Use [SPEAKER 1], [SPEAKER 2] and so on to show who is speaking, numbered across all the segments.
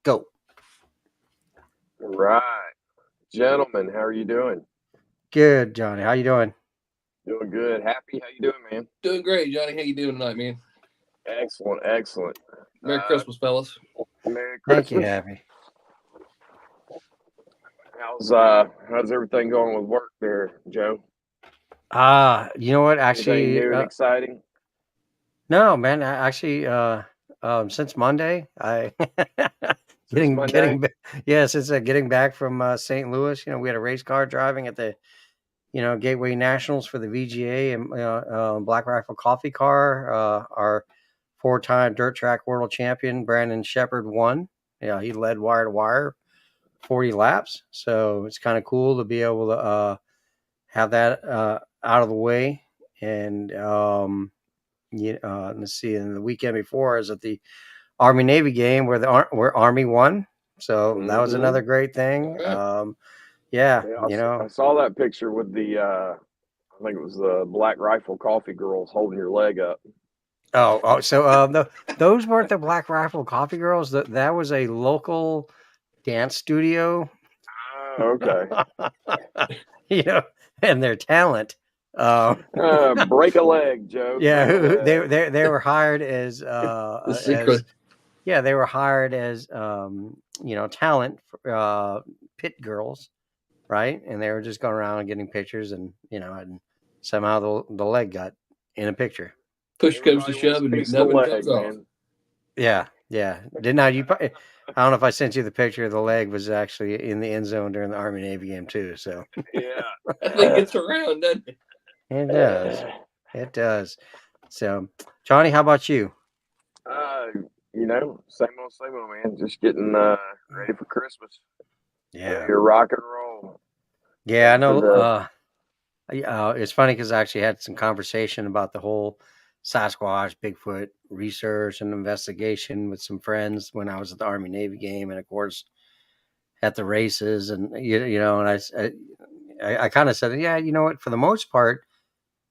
[SPEAKER 1] Go.
[SPEAKER 2] Right. Gentlemen, how are you doing?
[SPEAKER 1] Good, Johnny. How you doing?
[SPEAKER 2] Doing good. Happy? How you doing, man?
[SPEAKER 3] Doing great, Johnny. How you doing tonight, man?
[SPEAKER 2] Excellent, excellent.
[SPEAKER 3] Merry Christmas, fellas.
[SPEAKER 2] Merry
[SPEAKER 1] Thank you,
[SPEAKER 2] Christmas.
[SPEAKER 1] Happy.
[SPEAKER 2] How's everything going with work there, Joe?
[SPEAKER 1] You know what?
[SPEAKER 2] Anything
[SPEAKER 1] Actually,
[SPEAKER 2] new and exciting?
[SPEAKER 1] no, man. Actually, since Monday, I
[SPEAKER 2] Since Monday?
[SPEAKER 1] since getting back from St. Louis, we had a race car driving at the Gateway Nationals for the VGA and Black Rifle Coffee Car. Our four-time dirt track world champion Brandon Shepard won. He led wire to wire, 40 laps. So it's kind of cool to be able to have that out of the way. And let's see. And the weekend before I was at the Army Navy game where Army won. So that was another great thing. Yeah,
[SPEAKER 2] Yeah, I saw that picture with I think it was the Black Rifle Coffee Girls holding your leg up.
[SPEAKER 1] So those weren't the Black Rifle Coffee Girls. That was a local dance studio.
[SPEAKER 2] Okay.
[SPEAKER 1] And their talent.
[SPEAKER 2] Break a leg, Joe.
[SPEAKER 1] Yeah,
[SPEAKER 2] Break a leg.
[SPEAKER 1] they were hired as they were hired as talent pit girls, right? And they were just going around and getting pictures, and and somehow the leg got in a picture.
[SPEAKER 3] Push comes to
[SPEAKER 2] Everybody wants
[SPEAKER 3] shove,
[SPEAKER 2] a
[SPEAKER 3] and
[SPEAKER 2] piece of the
[SPEAKER 3] McNubbin
[SPEAKER 2] leg,
[SPEAKER 3] comes off.
[SPEAKER 2] man.
[SPEAKER 1] Yeah. Didn't I? I don't know if I sent you the picture. The leg was actually in the end zone during the Army Navy game too. So
[SPEAKER 2] Yeah.
[SPEAKER 3] That thing gets around, doesn't it?
[SPEAKER 1] it does. It does. So, Johnny, how about you?
[SPEAKER 2] Same old, man. Just getting ready for Christmas.
[SPEAKER 1] Yeah.
[SPEAKER 2] Ready to rock and roll.
[SPEAKER 1] Yeah, I
[SPEAKER 2] Ready for
[SPEAKER 1] know. It's funny because I actually had some conversation about the whole Sasquatch, Bigfoot research and investigation with some friends when I was at the Army Navy game, and of course at the races, and and I kind of said, yeah, you know what, for the most part,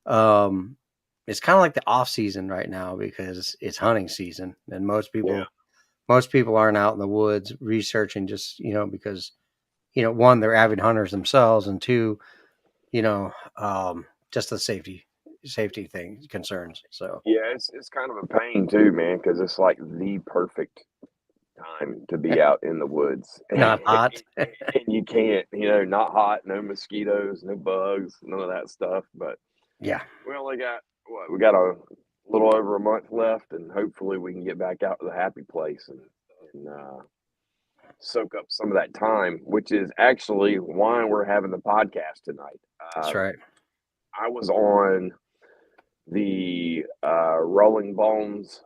[SPEAKER 1] it's kind of like the off season right now because it's hunting season, and most people aren't out in the woods researching just because one, they're avid hunters themselves, and two, you know, just the safety thing concerns. So
[SPEAKER 2] Yeah, it's kind of a pain too, man, because it's like the perfect time to be out in the woods,
[SPEAKER 1] not hot.
[SPEAKER 2] and you can't, not hot, no mosquitoes, no bugs, none of that stuff. But
[SPEAKER 1] Yeah.
[SPEAKER 2] we only got what we got a little over a month left, and hopefully we can get back out to the happy place and soak up some of that time, which is actually why we're having the podcast tonight.
[SPEAKER 1] That's right.
[SPEAKER 2] I was on the Rolling Bones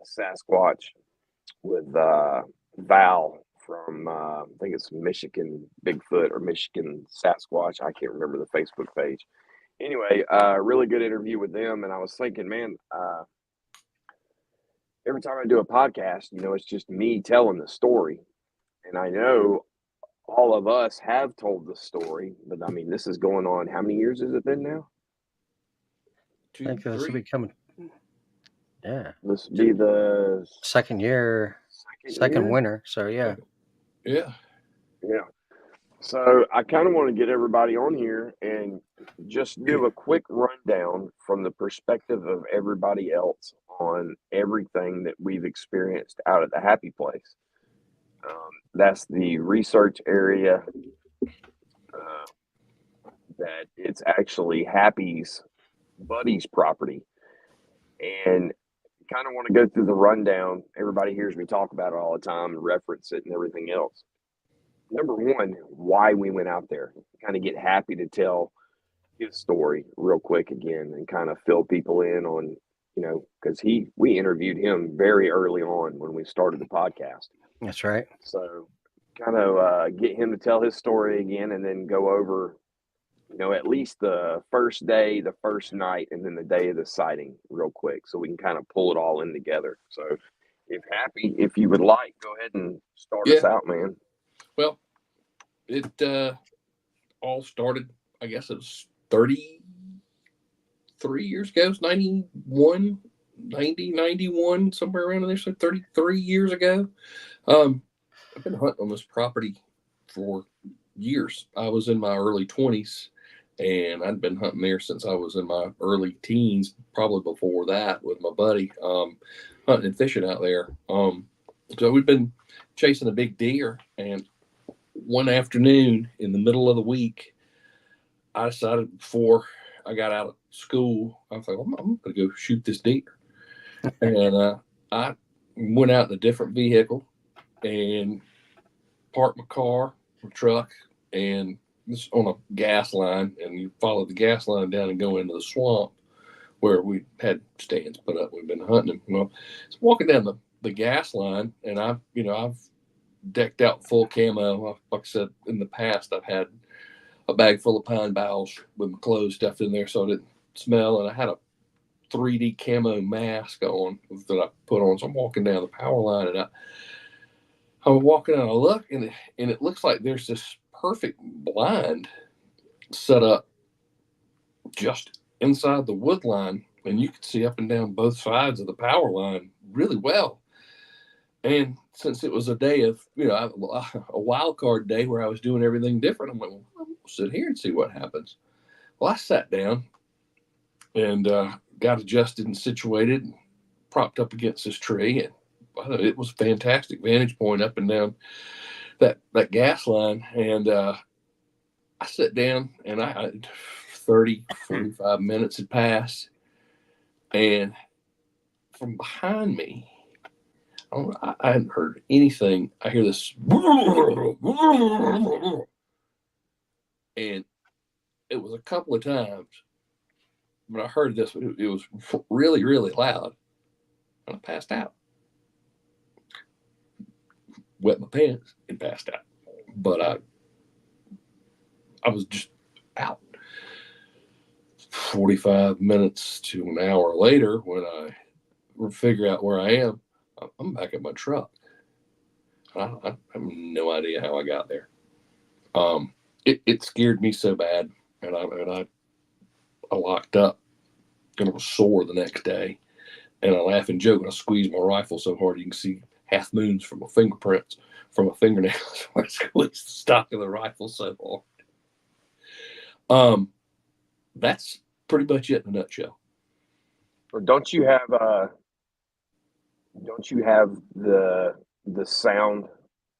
[SPEAKER 2] Sasquatch with Val from I think it's Michigan Bigfoot or Michigan Sasquatch. I can't remember the Facebook page. Anyway, really good interview with them, and I was thinking, man, every time I do a podcast, it's just me telling the story, and I know all of us have told the story, but I mean, this is going on. How many years has it been now?
[SPEAKER 1] I think this will be coming. Yeah.
[SPEAKER 2] This will be the
[SPEAKER 1] second year, second winter. So
[SPEAKER 3] Yeah.
[SPEAKER 2] Yeah. So I kind of want to get everybody on here and just do a quick rundown from the perspective of everybody else on everything that we've experienced out at the happy place. That's the research area that it's actually Happy's buddy's property. And kind of want to go through the rundown. Everybody hears me talk about it all the time and reference it and everything else. Number one, why we went out there. Kind of get Happy to tell his story real quick again and kind of fill people in on, because we interviewed him very early on when we started the podcast.
[SPEAKER 1] That's right.
[SPEAKER 2] So kind of get him to tell his story again and then go over, at least the first day, the first night, and then the day of the sighting real quick so we can kind of pull it all in together. So if you would like, go ahead and start us out, man.
[SPEAKER 3] Well, it all started, I guess it was 33 years ago. It was 91, somewhere around there, so 33 years ago. I've been hunting on this property for years. I was in my early 20s, and I'd been hunting there since I was in my early teens, probably before that with my buddy, hunting and fishing out there. So we've been chasing a big deer, and one afternoon in the middle of the week, I decided before I got out of school, I was like, I'm going to go shoot this deer. And I went out in a different vehicle and parked my car, my truck, and it's on a gas line. And you follow the gas line down and go into the swamp where we had stands put up. We've been hunting. Well, so walking down the gas line, and I've decked out full camo. Like I said, in the past, I've had a bag full of pine boughs with my clothes stuffed in there so I didn't smell. And I had a 3D camo mask on that I put on. So I'm walking down the power line, and I'm walking and I look, and it looks like there's this perfect blind set up just inside the wood line, and you could see up and down both sides of the power line really well. And since it was a day of, a wild card day where I was doing everything different, I'm like, well, I'm going to sit here and see what happens. Well, I sat down and got adjusted and situated and propped up against this tree. And it was a fantastic vantage point up and down that gas line. And I sat down, and I 45 minutes had passed. And from behind me, I hadn't heard anything. I hear this, and it was a couple of times, but I heard this. It was really, really loud, and I passed out. Wet my pants and passed out. But I was just out. 45 minutes to an hour later, when I figure out where I am, I'm back at my truck. I have no idea how I got there. It scared me so bad, and I locked up, and I was sore the next day. And I laugh and joke, and I squeezed my rifle so hard you can see half moons from my fingerprints from my fingernails. I squeezed the stock of the rifle so hard. That's pretty much it in a nutshell.
[SPEAKER 2] Or don't you have the sound?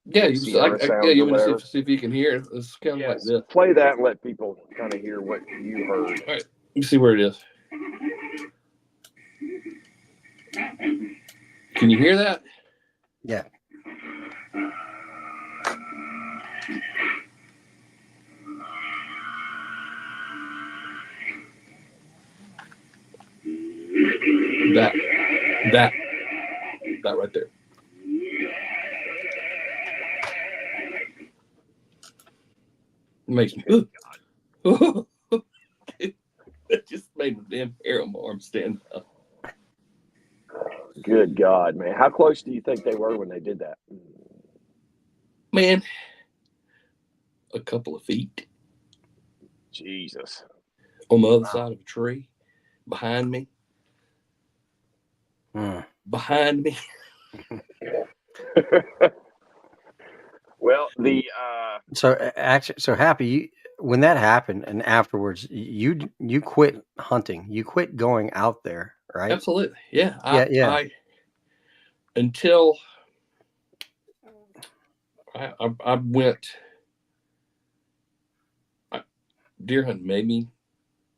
[SPEAKER 3] Yeah,
[SPEAKER 2] you want
[SPEAKER 3] to see if you can hear it. It's kind of like this.
[SPEAKER 2] Play that and let people kind of hear what you heard.
[SPEAKER 3] All right, let me see where it is. Can you hear that?
[SPEAKER 1] Yeah.
[SPEAKER 3] That right there. It makes me. That just made my damn hair on my arm stand up.
[SPEAKER 2] Good God, man! How close do you think they were when they did that?
[SPEAKER 3] Man, a couple of feet.
[SPEAKER 2] Jesus.
[SPEAKER 3] On the other side of a tree, behind me. Behind me.
[SPEAKER 2] Well,
[SPEAKER 1] so Happy, when that happened and afterwards, you quit hunting. You quit going out there, right?
[SPEAKER 3] Absolutely, yeah.
[SPEAKER 1] Yeah.
[SPEAKER 3] Until I went deer hunting maybe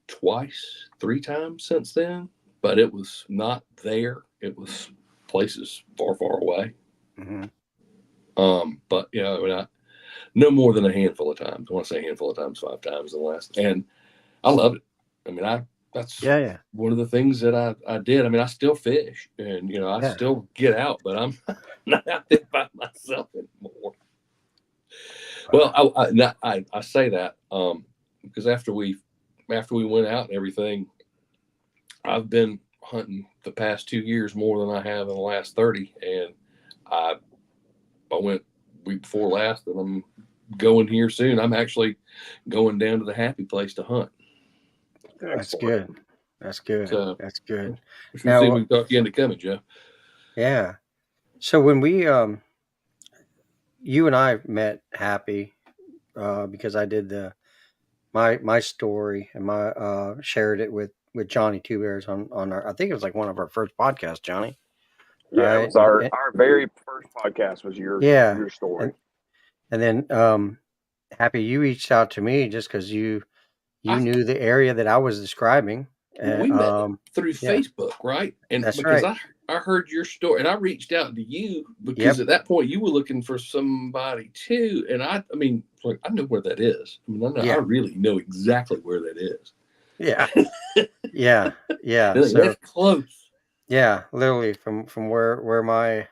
[SPEAKER 3] twice, 3 times since then, but it was not there. It was places far, far away.
[SPEAKER 1] Mm-hmm.
[SPEAKER 3] But no more than a handful of times. I want to say a handful of times, 5 times in the last, and I loved it. I mean, that's one of the things that I did. I mean, I still fish, and I still get out, but I'm not out there by myself anymore. Well, I say that because after we went out and everything, I've been hunting the past 2 years more than I have in the last 30, and I went week before last, and I'm going here soon. I'm actually going down to the Happy Place to hunt.
[SPEAKER 1] That's good. That's good.
[SPEAKER 3] So,
[SPEAKER 1] that's good.
[SPEAKER 3] We should see if we can talk you into coming, Joe.
[SPEAKER 1] Yeah. So when we you and I met Happy because I did my story and my shared it with Johnny Two Bears on our, I think it was like one of our first podcasts, Johnny.
[SPEAKER 2] Yeah, it
[SPEAKER 1] Right?
[SPEAKER 2] was our very first podcast was
[SPEAKER 1] Yeah,
[SPEAKER 2] your story.
[SPEAKER 1] and then Happy, you reached out to me just because you
[SPEAKER 3] I
[SPEAKER 1] knew the area that I was describing.
[SPEAKER 3] we met through
[SPEAKER 1] Yeah,
[SPEAKER 3] Facebook, right? And
[SPEAKER 1] that's
[SPEAKER 3] because
[SPEAKER 1] right.
[SPEAKER 3] I heard your story, and I reached out to you because
[SPEAKER 1] Yep.
[SPEAKER 3] at that point you were looking for somebody too. And I mean, like, I know where that is. I mean, I
[SPEAKER 1] Yeah.
[SPEAKER 3] really know exactly where that is.
[SPEAKER 1] Yeah. Yeah. Yeah.
[SPEAKER 3] Like,
[SPEAKER 1] So
[SPEAKER 3] that's close.
[SPEAKER 1] yeah, literally from where my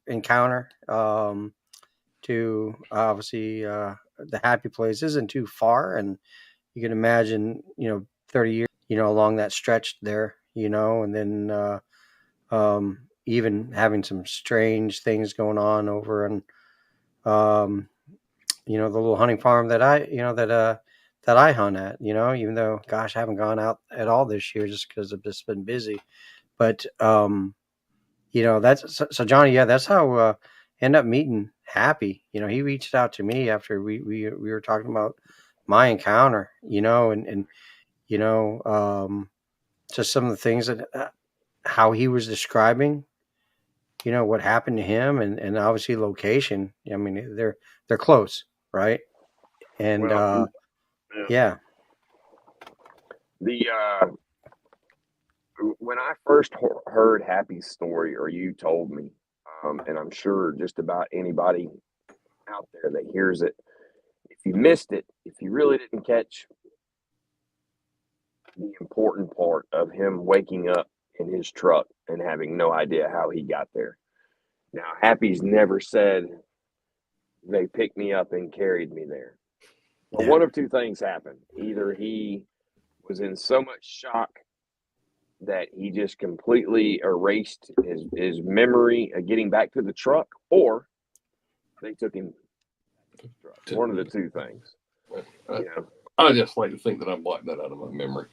[SPEAKER 1] encounter to obviously the Happy Place isn't too far, and you can imagine 30 years along that stretch there, and then even having some strange things going on over in um, the little hunting farm that that I hunt at, even though, gosh, I haven't gone out at all this year just because I've just been busy. But that's so Johnny. Yeah, that's how end up meeting Happy. He reached out to me after we were talking about my encounter. And just some of the things that how he was describing. What happened to him, and obviously location. I mean, they're close, right? And
[SPEAKER 2] Well,
[SPEAKER 1] yeah,
[SPEAKER 2] the when I first heard Happy's story, or you told me, and I'm sure just about anybody out there that hears it, if you missed it, if you really didn't catch the important part of him waking up in his truck and having no idea how he got there. Now, Happy's never said they picked me up and carried me there. But
[SPEAKER 1] yeah,
[SPEAKER 2] one of two things happened. Either he was in so much shock that he just completely erased his memory of getting back to the truck, or they took him to the truck. One of the two things. You know,
[SPEAKER 3] I just like to think that I blocked that out of my memory.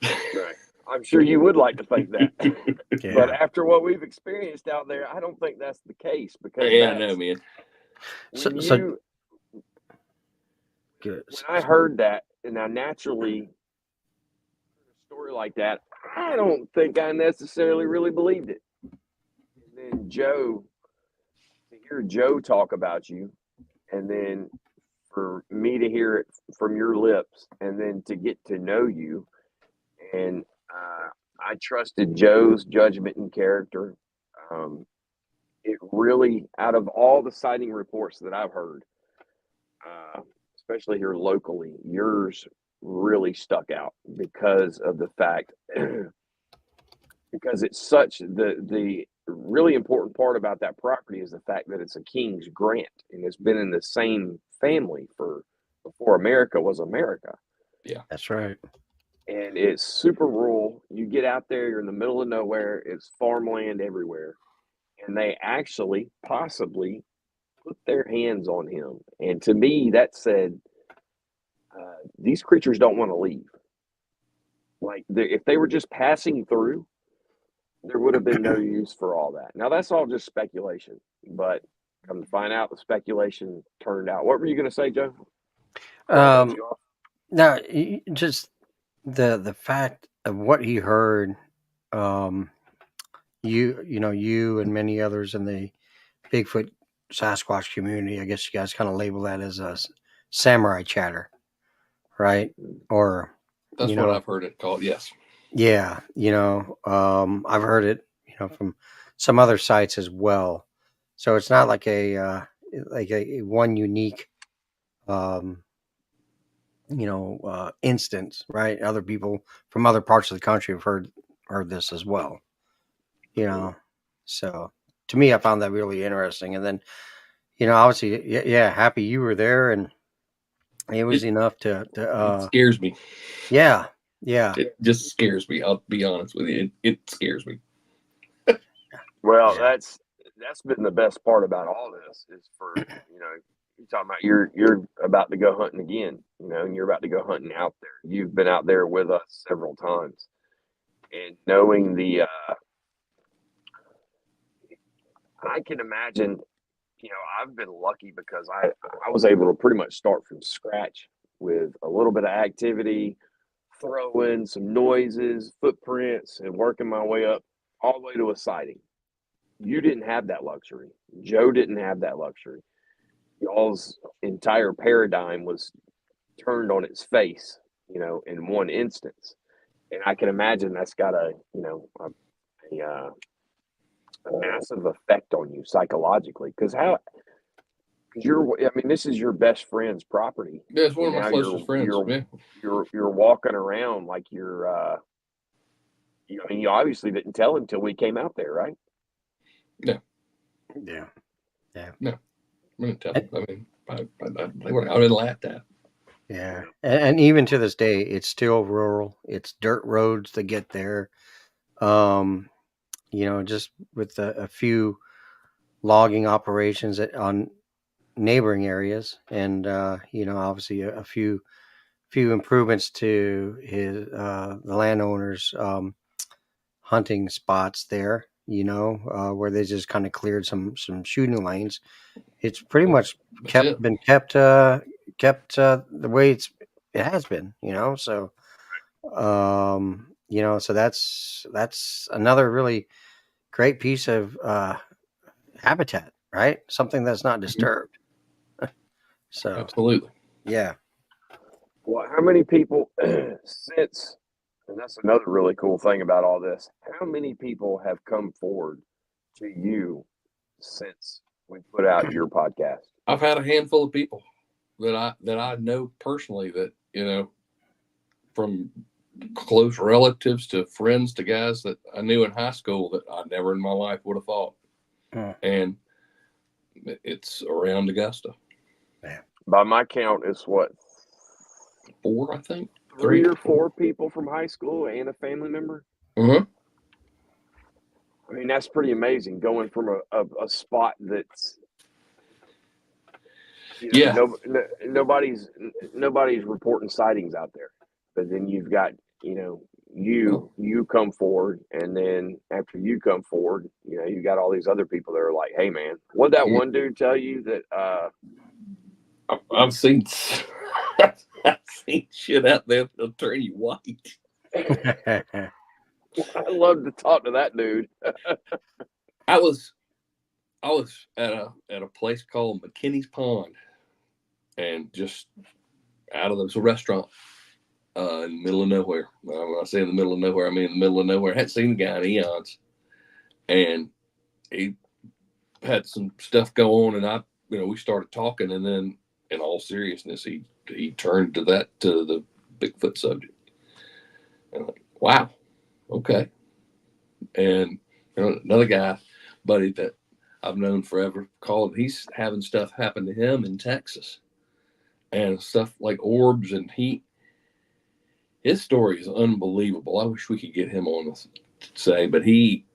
[SPEAKER 2] right. I'm sure you would like to think that.
[SPEAKER 1] yeah.
[SPEAKER 2] But after what we've experienced out there, I don't think that's the case, because
[SPEAKER 3] Yeah, I know, man.
[SPEAKER 2] when
[SPEAKER 1] So good.
[SPEAKER 2] when I heard that, and I naturally a story like that, I don't think I necessarily really believed it. And then to hear Joe talk about you, and then for me to hear it from your lips, and then to get to know you, and I trusted Joe's judgment and character. Um, it really, out of all the sighting reports that I've heard, especially here locally, yours really stuck out because of the fact because it's such the really important part about that property is the fact that it's a king's grant, and it's been in the same family for before America was America.
[SPEAKER 3] Yeah,
[SPEAKER 1] That's right.
[SPEAKER 2] And it's super rural. You get out there, you're in the middle of nowhere, it's farmland everywhere, and they actually possibly put their hands on him. And to me, that said, these creatures don't want to leave. Like, if they were just passing through, there would have been no use for all that. Now, that's all just speculation, but come to find out, the speculation turned out. What were you going to say, Joe?
[SPEAKER 1] Um, now, just the fact of what he heard, um, you and many others in the Bigfoot Sasquatch community, I guess you guys kind of label that as a samurai chatter, right? Or
[SPEAKER 3] that's what I've heard it called. Yes.
[SPEAKER 1] yeah, I've heard it, from some other sites as well. So it's not like a one unique, um, instance, right? Other people from other parts of the country have heard this as well, you know. So to me, I found that really interesting. And then, obviously, yeah, happy you were there, and it was enough to
[SPEAKER 3] It scares me.
[SPEAKER 1] yeah,
[SPEAKER 3] It just scares me. I'll be honest with you. It scares me.
[SPEAKER 2] Well,
[SPEAKER 1] yeah,
[SPEAKER 2] that's been the best part about all this is for you're talking about you're about to go hunting again, and you're about to go hunting out there. You've been out there with us several times, and knowing I can imagine I've been lucky because I was able to pretty much start from scratch with a little bit of activity, throw in some noises, footprints, and working my way up all the way to a sighting. You didn't have that luxury. Joe didn't have that luxury. Y'all's entire paradigm was turned on its face, in one instance. And I can imagine that's got a massive effect on you psychologically. Because this is your best friend's property.
[SPEAKER 3] Yeah, it's one of
[SPEAKER 2] And
[SPEAKER 3] my
[SPEAKER 2] now
[SPEAKER 3] closest friends.
[SPEAKER 2] you're walking around like you're. You obviously didn't tell him till we came out there, right?
[SPEAKER 3] Yeah.
[SPEAKER 1] Yeah. Yeah.
[SPEAKER 3] No, I didn't tell him. I mean, they were out and laughed at.
[SPEAKER 1] Yeah. And even to this day, it's still rural. It's dirt roads to get there. Just with a few logging operations on neighboring areas, and obviously a few improvements to the landowners hunting spots there, where they just kind of cleared some shooting lanes. It's pretty much been kept the way it has been, so so that's another really great piece of habitat, right? Something that's not disturbed. So
[SPEAKER 3] Absolutely.
[SPEAKER 1] yeah.
[SPEAKER 2] Well, how many people since, and that's another really cool thing about all this, how many people have come forward to you since we put out your podcast?
[SPEAKER 3] I've had a handful of people that I know personally that, from close relatives to friends to guys that I knew in high school that I never in my life would have thought. And it's around Augusta.
[SPEAKER 1] Yeah.
[SPEAKER 2] By my count, it's what?
[SPEAKER 3] 4, I think.
[SPEAKER 2] 3 or 4 people from high school and a family member.
[SPEAKER 3] Mm-hmm.
[SPEAKER 2] I mean, that's pretty amazing. Going from a spot that's, nobody's reporting sightings out there, but then you've got, you come forward, and then after you come forward, you got all these other people that are like, "Hey, man, what that one dude tell you that?"
[SPEAKER 3] I've seen shit out there that'll turn you white.
[SPEAKER 2] I love to talk to that dude.
[SPEAKER 3] I was at a place called McKinney's Pond, and just out of this restaurant in the middle of nowhere. When I say in the middle of nowhere, I mean in the middle of nowhere. I hadn't seen the guy in eons, and he had some stuff go on, and we started talking, and then in all seriousness, he turned to the Bigfoot subject. And I'm like, wow, okay. And another guy, buddy that I've known forever, called. He's having stuff happen to him in Texas, and stuff like orbs, and his story is unbelievable. I wish we could get him on to say, but he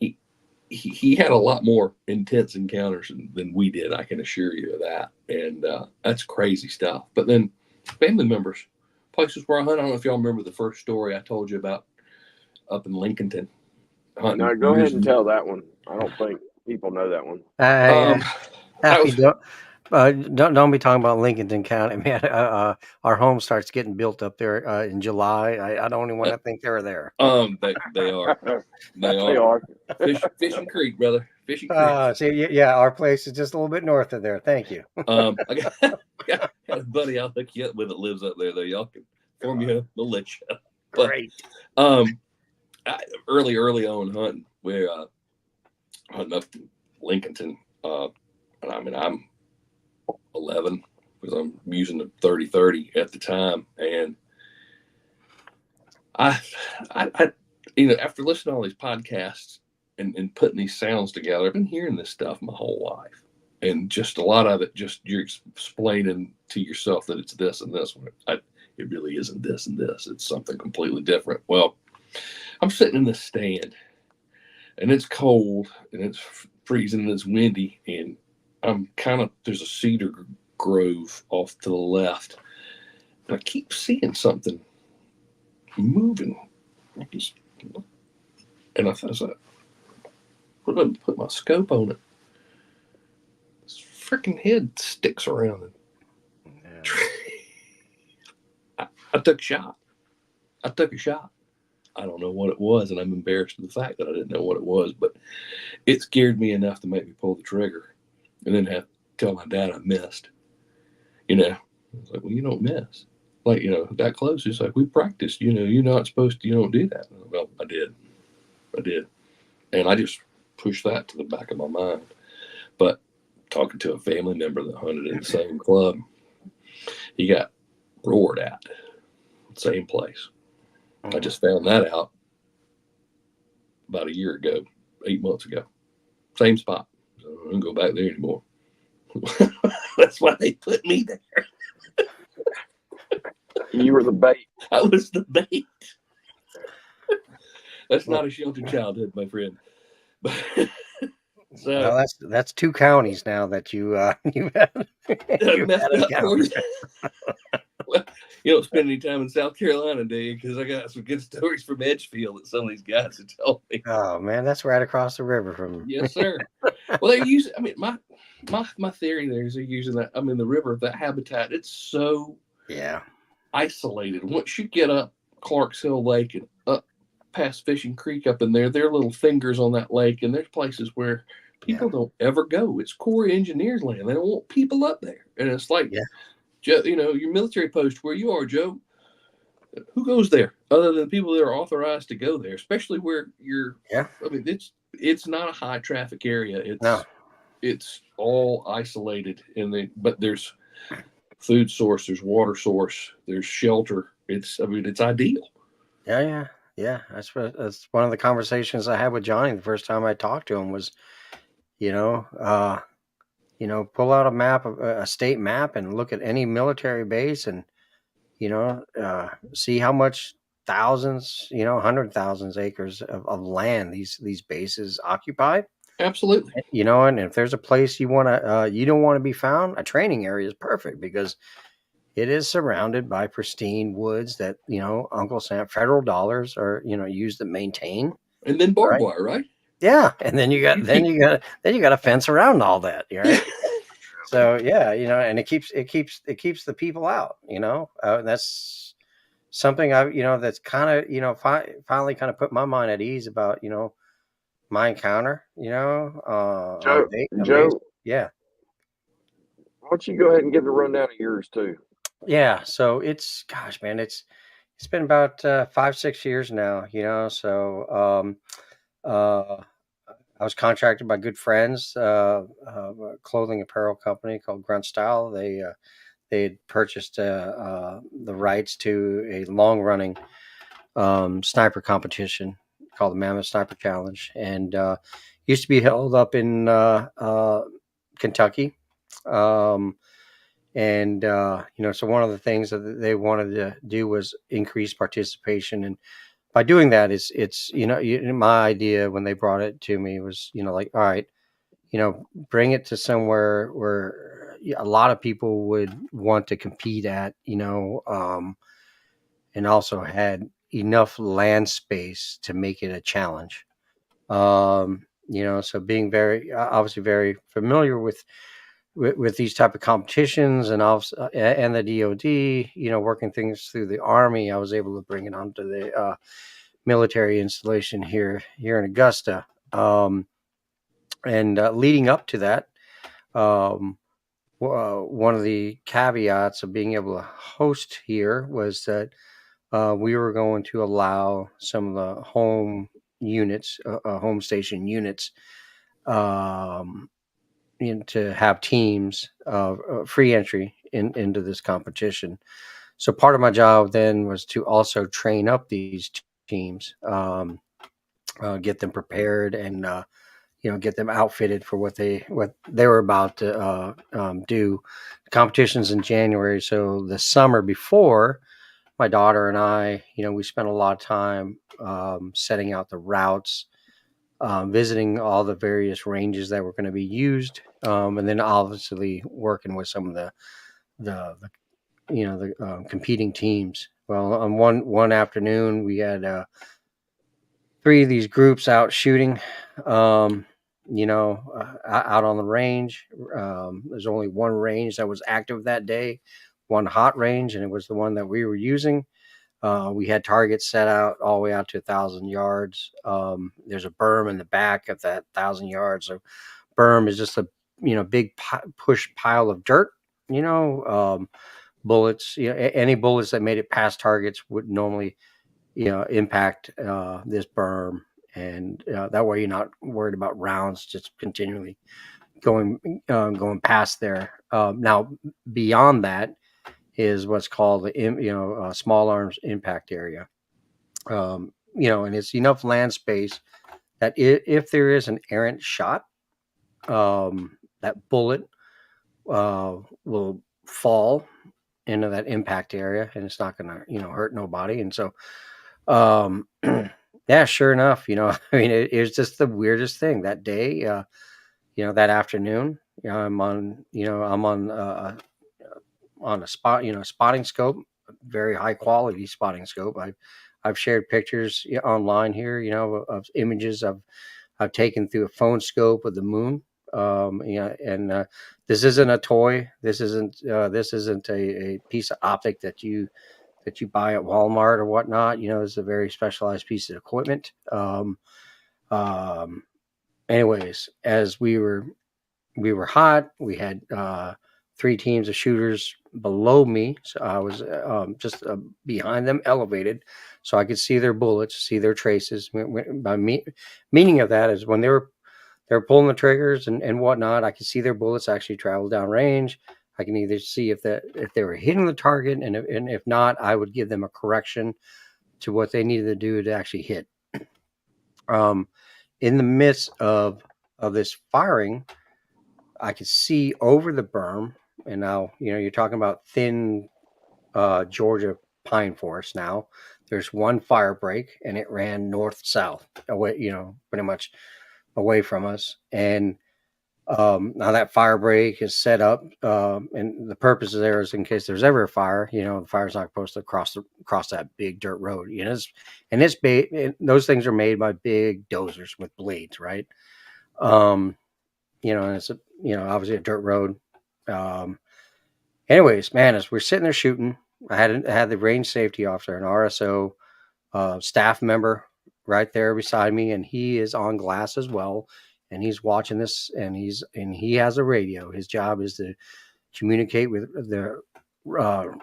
[SPEAKER 3] had a lot more intense encounters than we did. I can assure you of that, and that's crazy stuff. But then family members, places where I hunt. I don't know if y'all remember the first story I told you about up in Lincolnton. Hunting.
[SPEAKER 2] No, go ahead and tell that one. I don't think people know that one.
[SPEAKER 1] Don't be talking about Lincoln County, man. Our home starts getting built up there in July. I don't even want to think they were there.
[SPEAKER 3] They are. They are. Fishing Creek, brother. Fishing Creek.
[SPEAKER 1] Yeah, our place is just a little bit north of there. Thank you.
[SPEAKER 3] I got a buddy I'll hook you up with that lives up there, though. Y'all can form you a militia.
[SPEAKER 1] Great.
[SPEAKER 3] Early on hunting, we're hunting up in Lincolnton. And I mean, I'm 11 because I'm using the 30-30 at the time, and I after listening to all these podcasts and putting these sounds together, I've been hearing this stuff my whole life, and just a lot of it, just you're explaining to yourself that it's this and this. It really isn't this and this. It's something completely different. Well, I'm sitting in this stand, and it's cold, and it's freezing, and it's windy, and there's a cedar grove off to the left, and I keep seeing something moving. And I thought, put my scope on it. It's freaking head sticks around.
[SPEAKER 1] Yeah.
[SPEAKER 3] I took a shot. I don't know what it was, and I'm embarrassed of the fact that I didn't know what it was, but it scared me enough to make me pull the trigger and then have to tell my dad I missed. I was like, well, you don't miss. Like, that close. It's like, we practiced, you're not supposed to, you don't do that. Well, I did. And I just pushed that to the back of my mind. But talking to a family member that hunted in the same club, he got roared at. Same place. I just found that out about a year ago, 8 months ago. Same spot. So I don't go back there anymore. That's why they put me there.
[SPEAKER 2] You were the bait.
[SPEAKER 3] I was the bait. That's not a sheltered childhood, my friend. So
[SPEAKER 1] well, that's 2 counties now that you've had.
[SPEAKER 3] messed up for you. Well, you don't spend any time in South Carolina, do you? Because I got some good stories from Edgefield that some of these guys have told me.
[SPEAKER 1] Oh man, that's right across the river from.
[SPEAKER 3] Yes, sir. Well, they're using. I mean, my theory there is they're using that. I mean, the river, that habitat, it's so isolated. Once you get up Clarks Hill Lake and up past Fishing Creek up in there, are little fingers on that lake, and there's places where people don't ever go. It's Corps engineers land. They don't want people up there, and it's like, Joe, your military post where you are, Joe. Who goes there other than people that are authorized to go there? Especially where you're. I mean, it's not a high traffic area. It's all isolated, but there's food source, there's water source, there's shelter. It's ideal.
[SPEAKER 1] Yeah. That's one of the conversations I had with Johnny the first time I talked to him was, pull out a state map and look at any military base and, see how much thousands, 100,000 acres of land these bases occupy.
[SPEAKER 3] Absolutely.
[SPEAKER 1] And if there's a place you don't want to be found, a training area is perfect because it is surrounded by pristine woods that, Uncle Sam, federal dollars are, used to maintain.
[SPEAKER 3] And then barbed wire, right?
[SPEAKER 1] Yeah. And then you got a fence around all that, right? So and it keeps the people out, and that's something that's kind of, finally kind of put my mind at ease about, my encounter,
[SPEAKER 2] Joe,
[SPEAKER 1] yeah.
[SPEAKER 2] Why don't you go ahead and give the rundown of yours too?
[SPEAKER 1] Yeah. So it's been about 5-6 years now, so, I was contracted by good friends, a clothing apparel company called Grunt Style. They had purchased the rights to a long-running sniper competition called the Mammoth Sniper Challenge, and used to be held up in Kentucky. So one of the things that they wanted to do was increase participation, and by doing that, it's my idea when they brought it to me was like, all right, bring it to somewhere where a lot of people would want to compete at, and also had enough land space to make it a challenge. So being very obviously very familiar with these type of competitions and also and the DoD, working things through the Army, I was able to bring it onto the military installation here in Augusta. And leading up to that, one of the caveats of being able to host here was that we were going to allow some of the home station units, to have teams of free entry into this competition. So part of my job then was to also train up these teams, get them prepared, and get them outfitted for what they were about to do. The competition's in January, so the summer before, my daughter and I, we spent a lot of time setting out the routes, visiting all the various ranges that were going to be used, and then obviously working with some of the competing teams. Well, on one afternoon, we had 3 of these groups out shooting. out on the range. There's only one range that was active that day, one hot range, and it was the one that we were using. We had targets set out all the way out to 1,000 yards. There's a berm in the back of that 1,000 yards. So berm is just a big push pile of dirt. Bullets. Any bullets that made it past targets would normally impact this berm, and that way you're not worried about rounds just continually going past there. Now beyond that is what's called the small arms impact area. And it's enough land space that if there is an errant shot, that bullet will fall into that impact area, and it's not going to hurt nobody. And so yeah, sure enough, I mean, it was just the weirdest thing that day. That afternoon, I'm on a spotting scope, very high quality spotting scope. I've shared pictures online here, of images I've taken through a phone scope of the moon. And this isn't a toy. This isn't a piece of optic that you buy at Walmart or whatnot. It's a very specialized piece of equipment. Anyways, as we were hot, we had 3 teams of shooters below me. So I was just behind them, elevated, so I could see their bullets, see their traces. Meaning of that is when they were pulling the triggers and whatnot, I could see their bullets actually travel down range. I can either see if they were hitting the target, and if not, I would give them a correction to what they needed to do to actually hit. In the midst of this firing, I could see over the berm, and now you're talking about thin Georgia pine forest. Now there's one fire break, and it ran north-south away, pretty much away from us. And now that fire break is set up, and the purpose of there is in case there's ever a fire. The fire's not supposed to cross that big dirt road. Those things are made by big dozers with blades, right? And it's obviously a dirt road. Anyways, man, as we're sitting there shooting, I had the range safety officer, an RSO staff member, right there beside me, and he is on glass as well, and he's watching this, and he has a radio. His job is to communicate with the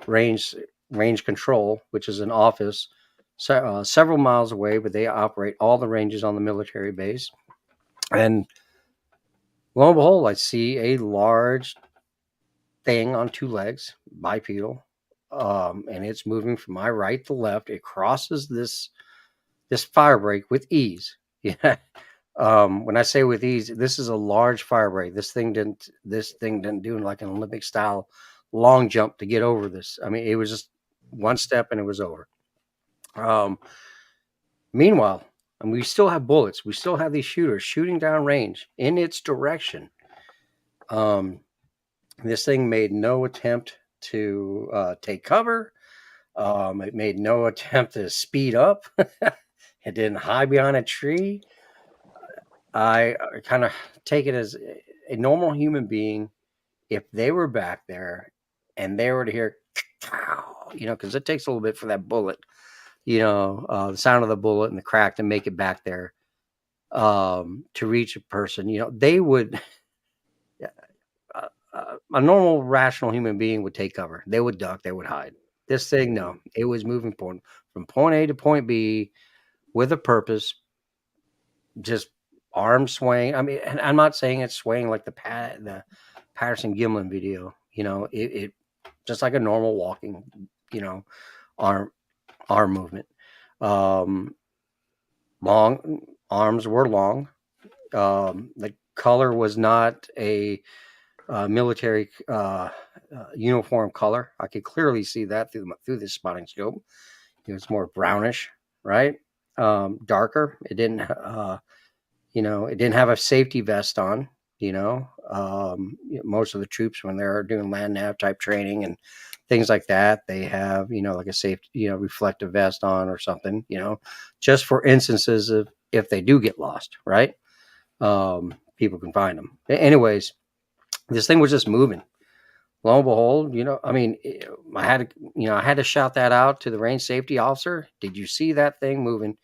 [SPEAKER 1] range control, which is an office several miles away, but they operate all the ranges on the military base. And lo and behold, I see a large thing on 2 legs, bipedal, and it's moving from my right to left. It crosses this fire break with ease. Yeah. When I say with ease, this is a large fire break. This thing didn't do like an Olympic style long jump to get over this. I mean, it was just one step and it was over. Meanwhile, and we still have bullets. We still have these shooters shooting down range in its direction. This thing made no attempt to take cover. It made no attempt to speed up. It didn't hide behind a tree. I kind of take it as a normal human being. If they were back there and they were to hear, because it takes a little bit for that bullet, the sound of the bullet and the crack to make it back there, to reach a person, they would, a normal rational human being would take cover. They would duck, they would hide. This thing, no, it was moving from point A to point B with a purpose, just arm swing. I mean, and I'm not saying it's swaying like the Patterson Gimlin video, it just like a normal walking, arm movement. Long arms were long. The color was not a military uniform color. I could clearly see that through this spotting scope. It was more brownish, right? Darker. It didn't, it didn't have a safety vest on. Most of the troops, when they're doing land nav type training and things like that, they have, like a safety, reflective vest on or something, just for instances of if they do get lost, right? people can find them. Anyways, this thing was just moving. Lo and behold, I mean, I had to shout that out to the range safety officer. Did you see that thing moving?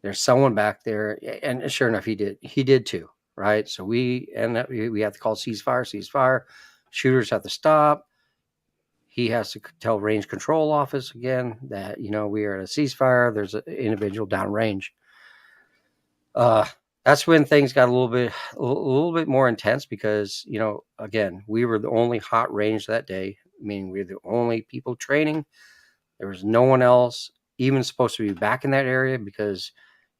[SPEAKER 1] There's someone back there, and sure enough, he did. He did too, right? So we have to call ceasefire. Shooters have to stop. He has to tell range control office again that we are at a ceasefire. There's an individual downrange. That's when things got a little bit more intense because again, we were the only hot range that day. Meaning we were the only people training. There was no one else even supposed to be back in that area because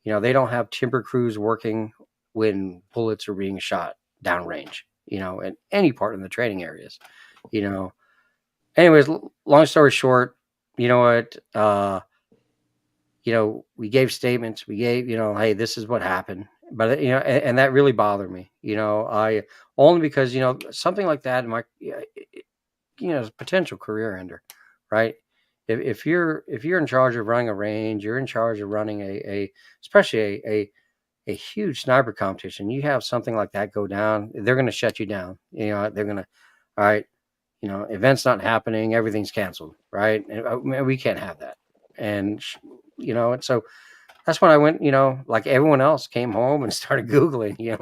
[SPEAKER 1] they don't have timber crews working when bullets are being shot downrange. In any part in the training areas. Anyways, long story short, you know what? We gave statements. We gave, hey, this is what happened. But and that really bothered me. I only because something like that, potential career ender, right? If you're in charge of running a range, you're in charge of running especially a huge sniper competition. You have something like that go down, they're going to shut you down. They're going to, all right, event's not happening, everything's canceled, right? And we can't have that. And and so that's when I went, like everyone else, came home and started Googling, yeah,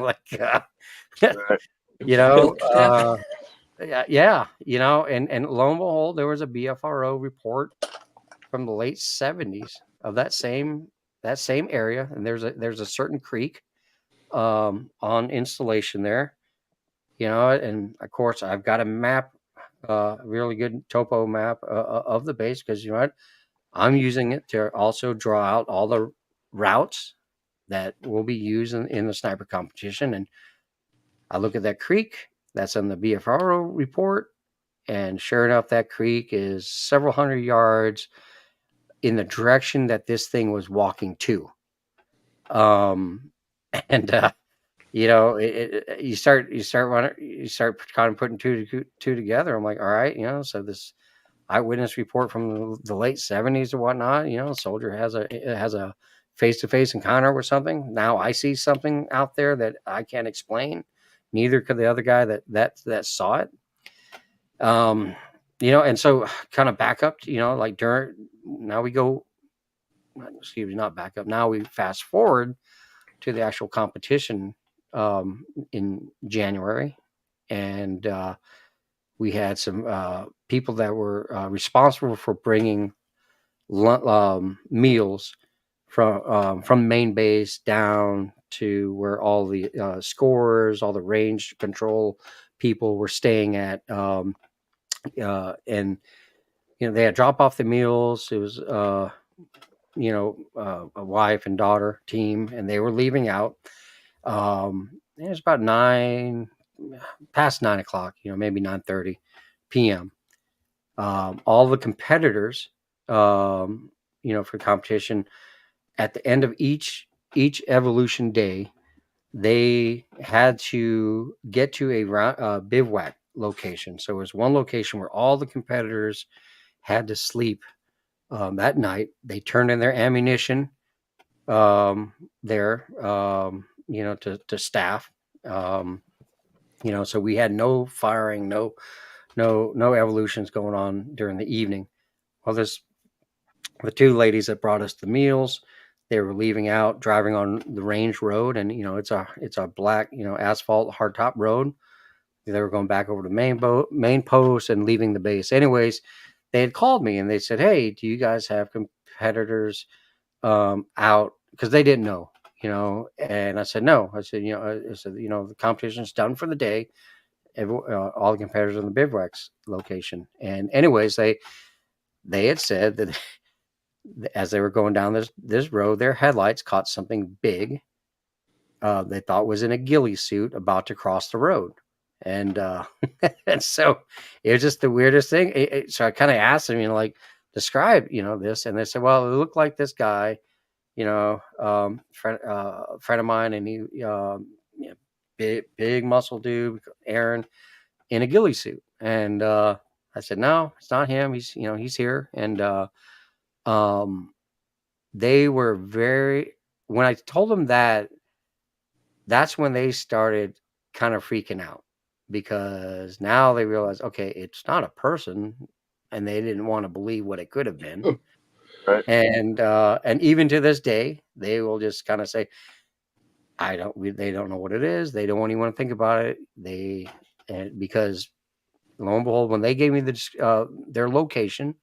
[SPEAKER 1] and lo and behold, there was a BFRO report from the late 70s of that same area, and there's a certain creek on installation there, and of course I've got a map, a really good topo map of the base because I'm using it to also draw out all the routes that will be used in the sniper competition. And I look at that creek that's on the BFRO report, and sure enough, that creek is several hundred yards in the direction that this thing was walking to. And you start kind of putting two together. I'm like, all right, so this eyewitness report from the late 70s or whatnot, soldier has a face-to-face encounter with something. Now I see something out there that I can't explain. Neither could the other guy that saw it. And so kind of back up, like now we go, excuse me, not back up. Now we fast forward to the actual competition in January. And we had some people that were responsible for bringing meals from main base down to where all the scores, all the range control people were staying at. And they had drop off the meals. It was a wife and daughter team, and they were leaving out. It was about past 9 o'clock, maybe 9:30 p.m. All the competitors, for competition, at the end of each evolution day, they had to get to a bivouac location. So it was one location where all the competitors had to sleep that night. They turned in their ammunition there, to staff. So we had no firing, no evolutions going on during the evening. Well, there's the two ladies that brought us the meals. They were leaving out, driving on the range road, and it's a black asphalt hardtop road. They were going back over to main post and leaving the base. Anyways, they had called me and they said, "Hey, do you guys have competitors out?" Because they didn't know, And I said, "No." I said, the competition's done for the day. All the competitors on the bivouacs location. And anyways, they had said that as they were going down this road, their headlights caught something big. They thought was in a ghillie suit about to cross the road. And and so it was just the weirdest thing. So I kind of asked them, describe, this. And they said, well, it looked like this guy, friend of mine, and he, big muscle dude, Aaron, in a ghillie suit. And I said, no, it's not him. He's here. And they were when I told them that, that's when they started kind of freaking out, because now they realize, okay, it's not a person, and they didn't want to believe what it could have been.
[SPEAKER 2] Right.
[SPEAKER 1] And even to this day, they will just kind of say, they don't know what it is. They don't even want to think about it. Because lo and behold, when they gave me their location,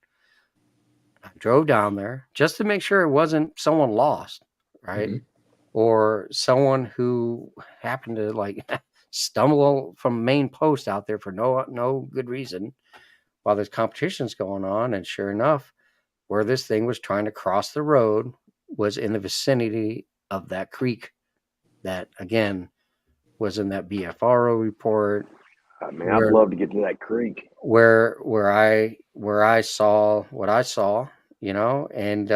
[SPEAKER 1] I drove down there just to make sure it wasn't someone lost, right?
[SPEAKER 3] Mhm.
[SPEAKER 1] Or someone who happened to like stumble from main post out there for no good reason while there's competitions going on. And sure enough, where this thing was trying to cross the road was in the vicinity of that creek that, again, was in that BFRO report,
[SPEAKER 2] Man, I'd
[SPEAKER 1] where
[SPEAKER 2] love to get to that creek.
[SPEAKER 1] I saw what I saw, and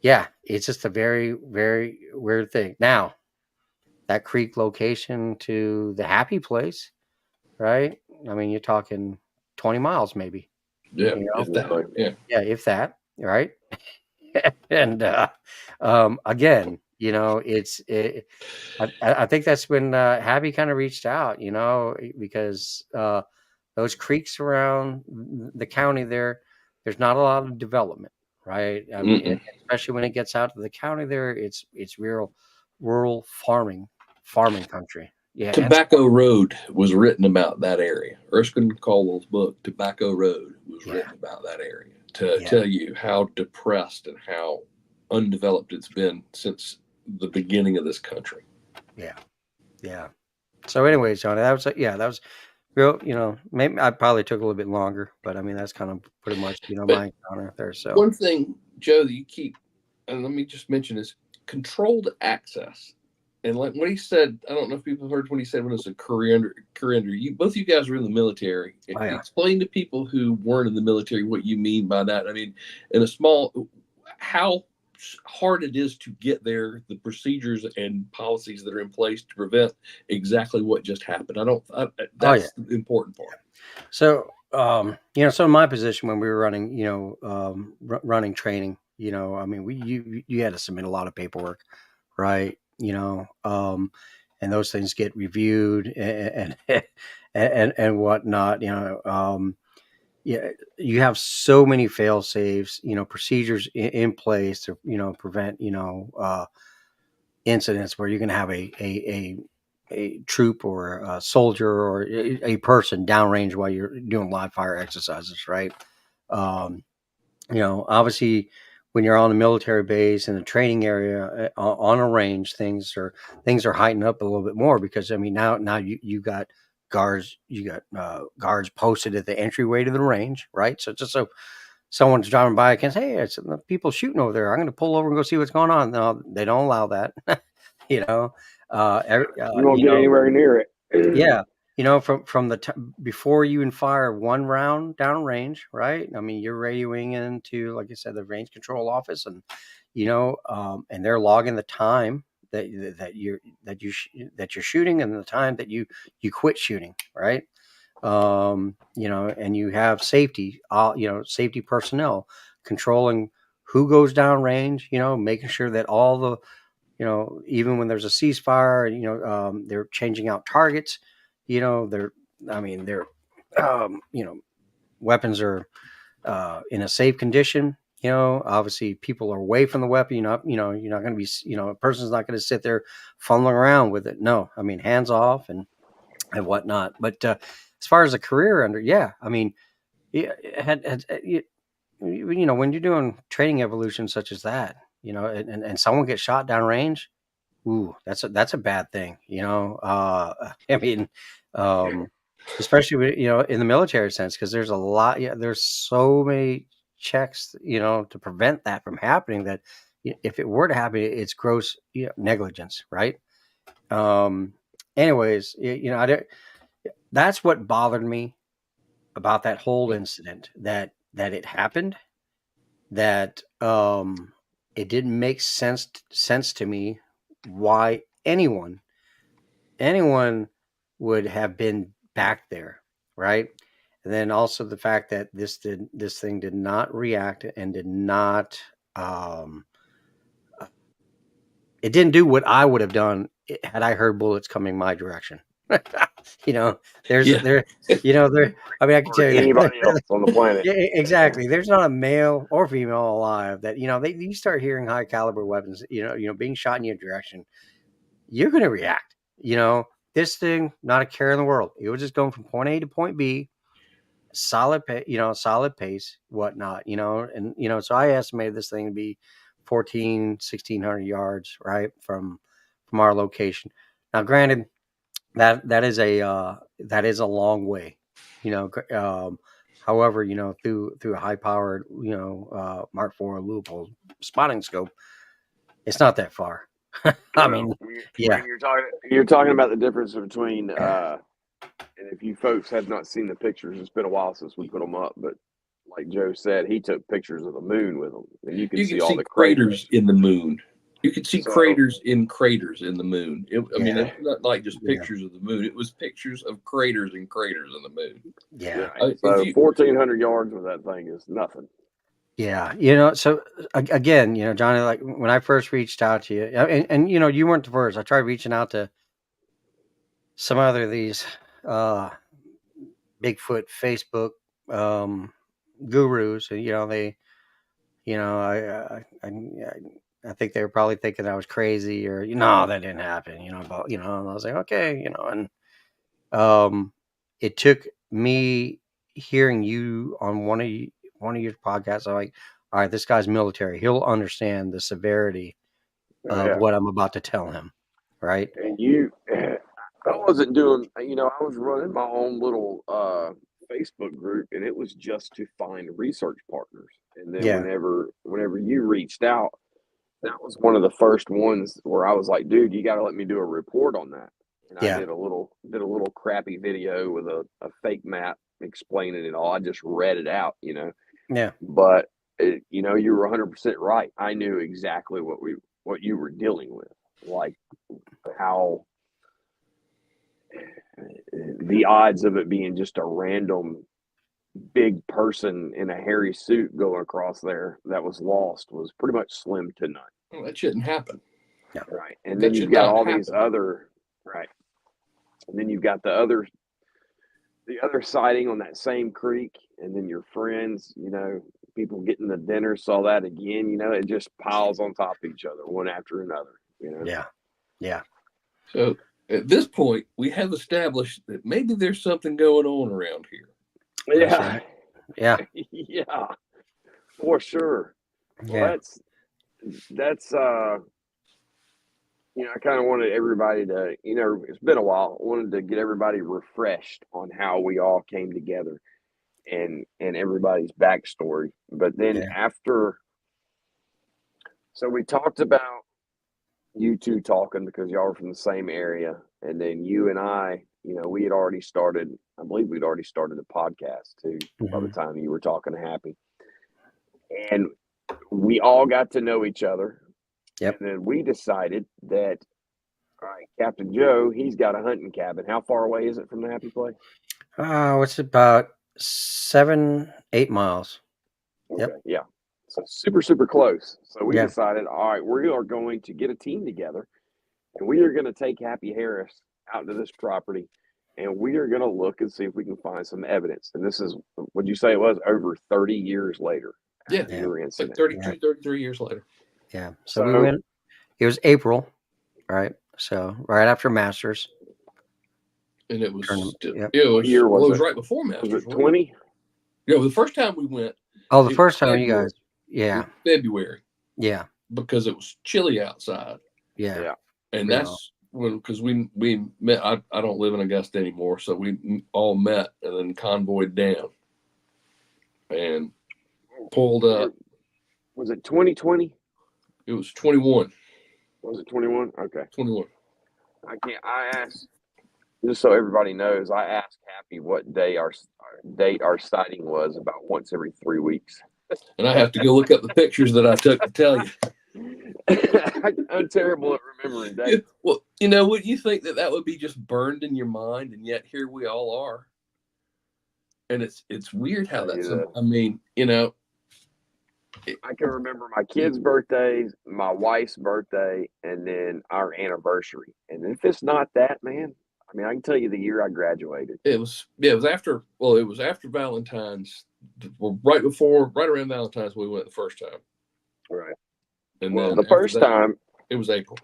[SPEAKER 1] yeah, it's just a very, very weird thing. Now, that creek location to the happy place, right? I mean, you're talking 20 miles maybe,
[SPEAKER 3] Yeah,
[SPEAKER 1] you know?
[SPEAKER 3] if that. Yeah.
[SPEAKER 1] Yeah, if that, right? And again, I think that's when Happy kind of reached out, because those creeks around the county there's not a lot of development, right? I mean,
[SPEAKER 3] Mm-mm.
[SPEAKER 1] especially when it gets out to the county there, it's rural farming country. Yeah, and
[SPEAKER 3] Tobacco Road was written about that area. Erskine Caldwell's book, Tobacco Road, was
[SPEAKER 1] yeah,
[SPEAKER 3] written about that area to
[SPEAKER 1] yeah,
[SPEAKER 3] tell you how depressed and how undeveloped it's been since the beginning of this country.
[SPEAKER 1] yeah, yeah. So, anyways, Johnny, that was real. Maybe I probably took a little bit longer, but I mean that's kind of pretty much
[SPEAKER 3] But
[SPEAKER 1] my encounter there. So,
[SPEAKER 3] one thing, Joe, that you keep, and let me just mention is controlled access. And like what he said, I don't know if people heard when he said when it was a career under you. Both you guys were in the military.
[SPEAKER 1] oh yeah,
[SPEAKER 3] Explain to people who weren't in the military what you mean by that. I mean, how hard it is to get there, the procedures and policies that are in place to prevent exactly what just happened.
[SPEAKER 1] oh yeah.
[SPEAKER 3] That's the important part.
[SPEAKER 1] So, so in my position when we were running, running training, I mean, you had to submit a lot of paperwork, right? And those things get reviewed and whatnot. Yeah, you have so many fail safes, procedures in place to prevent incidents where you're going to have a troop or a soldier or a person downrange while you're doing live fire exercises, right? Um, Obviously, when you're on the military base in the training area on a range, things are heightened up a little bit more, because I mean now you got guards posted at the entryway to the range, right? So just so someone's driving by, I can say, hey, it's people shooting over there. I'm going to pull over and go see what's going on. No, they don't allow that. you know,
[SPEAKER 2] You won't get anywhere near it.
[SPEAKER 1] yeah, from before you even fire one round downrange, right? I mean, you're radioing into, like I said, the range control office, and and they're logging the time that you're shooting and the time that you quit shooting, right? And you have safety personnel controlling who goes downrange, making sure that all the even when there's a ceasefire, they're changing out targets. They're, I mean, they're, weapons are in a safe condition. Obviously, people are away from the weapon. You're not going to be, a person's not going to sit there fumbling around with it. No, I mean, hands off and whatnot. But as far as a career under, yeah, I mean, yeah, when you're doing training evolution such as that, and someone gets shot downrange. Ooh, that's a bad thing, I mean, um, especially in the military sense, because there's a lot, yeah, there's so many checks, to prevent that from happening, that if it were to happen, it's gross, negligence, right? Um, Anyways, that's what bothered me about that whole incident, that it happened, that it didn't make sense to me why anyone would have been back there, right? And then also the fact that this thing did not react and did not it didn't do what I would have done had I heard bullets coming my direction. You know, there's
[SPEAKER 3] Yeah.
[SPEAKER 1] there, you know, there. I mean, I can
[SPEAKER 2] Or
[SPEAKER 1] tell you,
[SPEAKER 2] anybody else on the planet.
[SPEAKER 1] yeah, exactly. There's not a male or female alive that you start hearing high caliber weapons, being shot in your direction. You're going to react. This thing, not a care in the world. It was just going from point A to point B, solid pace, whatnot. And so I estimated this thing to be 1,600 yards, right, from our location. Now, granted, that is a long way, however, through a high powered, Mark IV Leupold spotting scope, it's not that far. I mean, yeah,
[SPEAKER 2] When you're talking about the difference between and if you folks have not seen the pictures, it's been a while since we put them up, but like Joe said, he took pictures of the moon with them, and you can see all the
[SPEAKER 3] craters in the moon. You could see
[SPEAKER 2] So-
[SPEAKER 3] craters in the moon. I mean,
[SPEAKER 1] Yeah.
[SPEAKER 3] it's not like just
[SPEAKER 1] Yeah.
[SPEAKER 3] pictures of the moon. It was pictures of craters and craters in the moon.
[SPEAKER 1] yeah,
[SPEAKER 2] So 1,400 yards with that thing is nothing.
[SPEAKER 1] yeah. So again, Johnny, like when I first reached out to you, and you weren't the first. I tried reaching out to some other of these Bigfoot Facebook gurus, and they, I think they were probably thinking I was crazy, or that didn't happen, but and I was like, okay, and it took me hearing you on one of your podcasts. I'm like, all right, this guy's military. He'll understand the severity of what I'm about to tell him, right?
[SPEAKER 2] And I wasn't doing, I was running my own little Facebook group, and it was just to find research partners. And then
[SPEAKER 1] Yeah.
[SPEAKER 2] whenever you reached out, that was one of the first ones where I was like, dude, you got to let me do a report on that. And
[SPEAKER 1] Yeah.
[SPEAKER 2] I did a little crappy video with a fake map explaining it all. I just read it out,
[SPEAKER 1] Yeah.
[SPEAKER 2] But you were 100% right. I knew exactly what you were dealing with, like how the odds of it being just a random big person in a hairy suit going across there that was lost was pretty much slim to none.
[SPEAKER 3] Well, that shouldn't happen.
[SPEAKER 2] Right. And
[SPEAKER 3] That
[SPEAKER 2] then you've
[SPEAKER 3] should
[SPEAKER 2] got
[SPEAKER 3] not
[SPEAKER 2] all
[SPEAKER 3] happen.
[SPEAKER 2] these other, right. And then you've got the other sighting on that same creek, and then your friends, people getting the dinner saw that again, it just piles on top of each other, one after another,
[SPEAKER 1] Yeah. Yeah.
[SPEAKER 3] So at this point, we have established that maybe there's something going on around here.
[SPEAKER 1] That's
[SPEAKER 2] Yeah.
[SPEAKER 1] right. Yeah.
[SPEAKER 2] Yeah, for sure.
[SPEAKER 1] Yeah.
[SPEAKER 2] Well, that's I kind of wanted everybody to, it's been a while. I wanted to get everybody refreshed on how we all came together and everybody's backstory. But then so we talked about you two talking because y'all were from the same area, and then you and I, we had already started. I believe we'd already started a podcast too by the time you were talking to Happy, and we all got to know each other.
[SPEAKER 1] Yep.
[SPEAKER 2] And then we decided that, all right, Captain Joe, he's got a hunting cabin. How far away is it from the Happy place?
[SPEAKER 1] It's about 7-8 miles.
[SPEAKER 2] Okay,
[SPEAKER 1] Yep.
[SPEAKER 2] yeah. So super, super close. So we
[SPEAKER 1] Yeah.
[SPEAKER 2] decided, all right, we are going to get a team together, and we are going to take Happy Harris out to this property, and we are going to look and see if we can find some evidence. And this is, would you say it was over 30 years later?
[SPEAKER 3] Yeah.
[SPEAKER 2] After your
[SPEAKER 3] Like
[SPEAKER 2] incident.
[SPEAKER 3] 33 years later.
[SPEAKER 1] Yeah. So we went. It was April, right? So right after Masters.
[SPEAKER 3] And it was
[SPEAKER 1] Yep.
[SPEAKER 3] it was,
[SPEAKER 2] year was
[SPEAKER 3] well, it was
[SPEAKER 2] it?
[SPEAKER 3] right before Masters.
[SPEAKER 2] Was it 20?
[SPEAKER 3] Yeah, well, the first time we went.
[SPEAKER 1] Oh, the first time
[SPEAKER 3] February.
[SPEAKER 1] you guys. Yeah.
[SPEAKER 3] February.
[SPEAKER 1] Yeah.
[SPEAKER 3] Because it was chilly outside.
[SPEAKER 1] Yeah.
[SPEAKER 3] And that's when, because we met. I don't live in Augusta anymore, so we all met and then convoyed down and pulled up.
[SPEAKER 2] Was it 2020?
[SPEAKER 3] It was 21.
[SPEAKER 2] Was it 21? Okay.
[SPEAKER 3] 21.
[SPEAKER 2] I asked, just so everybody knows, I asked Happy what day our sighting was about once every 3 weeks.
[SPEAKER 3] And I have to go look up the pictures that I took to tell you.
[SPEAKER 2] I'm terrible at remembering dates.
[SPEAKER 3] Well, would you think that would be just burned in your mind, and yet here we all are. And it's weird how that's. I mean,
[SPEAKER 2] I can remember my kids' birthdays, my wife's birthday, and then our anniversary. And if it's not that, man, I mean, I can tell you the year I graduated.
[SPEAKER 3] It was after Valentine's, right around Valentine's we went the first time.
[SPEAKER 2] Right.
[SPEAKER 3] And
[SPEAKER 2] well,
[SPEAKER 3] then
[SPEAKER 2] the first time
[SPEAKER 3] it was April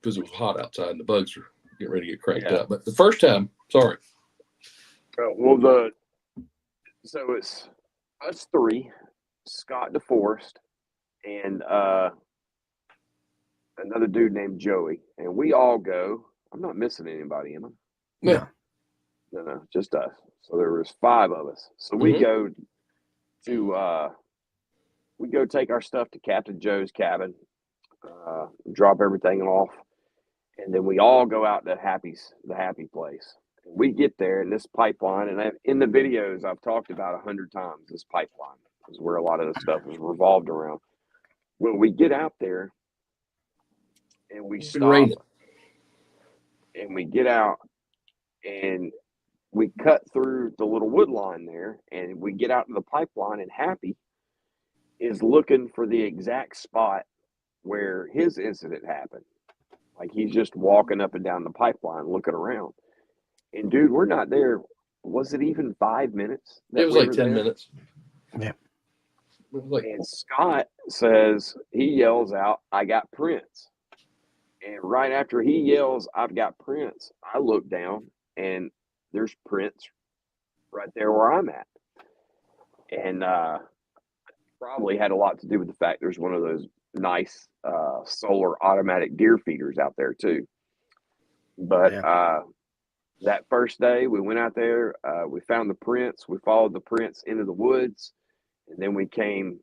[SPEAKER 3] because it was hot outside and the bugs were getting ready to get cranked
[SPEAKER 2] Yeah.
[SPEAKER 3] up. But the first time, sorry.
[SPEAKER 2] Well, so it's us three, Scott DeForest, and another dude named Joey, and we all go. I'm not missing anybody, am I?
[SPEAKER 3] No.
[SPEAKER 2] No, just us. So there was 5 of us. So we go to we go take our stuff to Captain Joe's cabin, drop everything off, and then we all go out to the happy place. And we get there, and this pipeline, and in the videos I've talked about 100 times, this pipeline is where a lot of the stuff is revolved around. Well, we get out there, and we stop, and we get out, and we cut through the little wood line there, and we get out to the pipeline, and Happy is looking for the exact spot where his incident happened. Like he's just walking up and down the pipeline looking around. And dude, we're not there. Was it even 5 minutes?
[SPEAKER 3] It was like 10 minutes.
[SPEAKER 1] Yeah.
[SPEAKER 2] And Scott says, he yells out, "I got prints." And right after he yells, "I've got prints," I look down and there's prints right there where I'm at. And probably had a lot to do with the fact there's one of those nice solar automatic deer feeders out there too. But that first day we went out there, we found the prints, we followed the prints into the woods, and then we came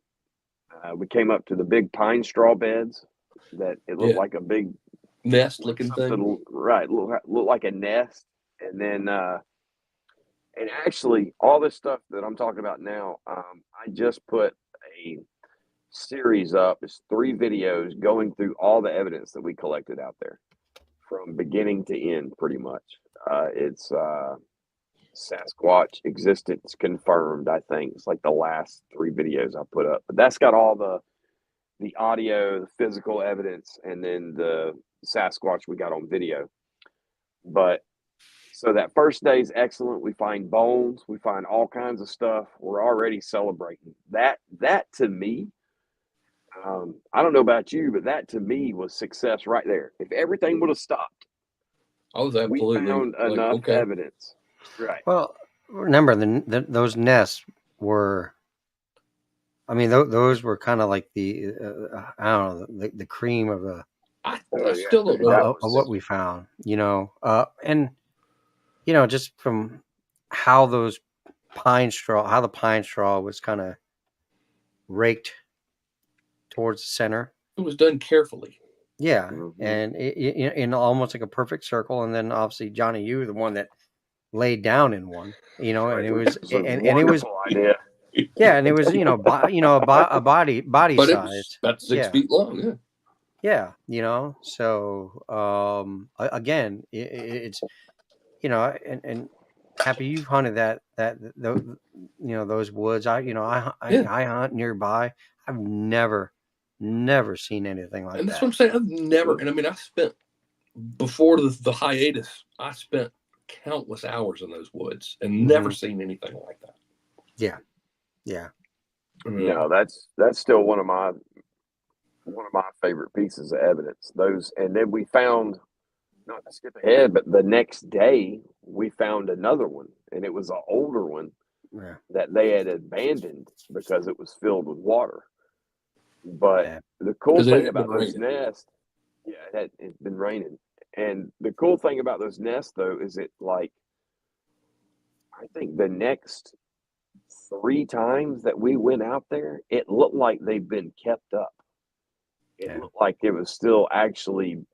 [SPEAKER 2] up to the big pine straw beds that it looked like a big
[SPEAKER 3] nest looking thing.
[SPEAKER 2] Right, looked like a nest. And then and actually all this stuff that I'm talking about now, I just put a series up. It's 3 videos going through all the evidence that we collected out there from beginning to end, pretty much. It's Sasquatch existence confirmed, I think. It's like the last 3 videos I put up. But that's got all the audio, the physical evidence, and then the Sasquatch we got on video. But so that first day is excellent. We find bones, we find all kinds of stuff. We're already celebrating. That to me, I don't know about you, but that to me was success right there. If everything would have stopped,
[SPEAKER 3] I was absolutely
[SPEAKER 2] we found enough evidence. Right.
[SPEAKER 1] Well, remember those nests were. I mean, those were kind of like the I don't know, the cream of the.
[SPEAKER 3] I still don't know
[SPEAKER 1] of what we found, and just from how the pine straw was kind of raked towards the center.
[SPEAKER 3] It was done carefully.
[SPEAKER 1] Yeah, and in almost like a perfect circle, and then obviously Johnny, you were the one that laid down in one, and it was and it was
[SPEAKER 2] idea.
[SPEAKER 1] Yeah, and it was a body
[SPEAKER 3] but
[SPEAKER 1] size,
[SPEAKER 3] about 6 feet long.
[SPEAKER 1] Yeah, so again, it's and Happy, you've hunted those woods. I hunt nearby. I've never seen anything like that.
[SPEAKER 3] And that's what I'm saying. I've never, and I mean, I spent before the hiatus, I spent countless hours in those woods and never seen anything like that.
[SPEAKER 1] Yeah.
[SPEAKER 2] No, that's still one of my favorite pieces of evidence. Those, and then we found, not to skip ahead, but the next day we found another one, and it was an older one that they had abandoned because it was filled with water. But the cool thing about those nests, it had been raining, and the cool thing about those nests though is I think the next 3 times that we went out there, it looked like they've been kept up. It looked like it was still actually,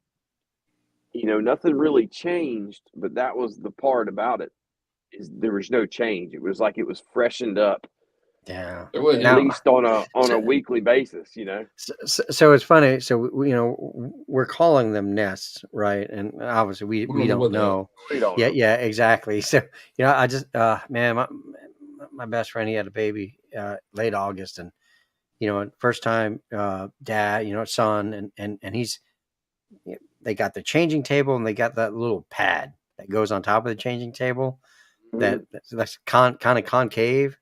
[SPEAKER 2] nothing really changed, but that was the part about it, is there was no change. It was like it was freshened up.
[SPEAKER 1] Yeah.
[SPEAKER 2] At least on a weekly basis,
[SPEAKER 1] So it's funny. So we're calling them nests, right? And obviously we don't know.
[SPEAKER 2] We don't know.
[SPEAKER 1] Yeah, exactly. So I just man, my best friend, he had a baby late August, and first time dad, son, and he's they got the changing table and they got that little pad that goes on top of the changing table that's kind of concave.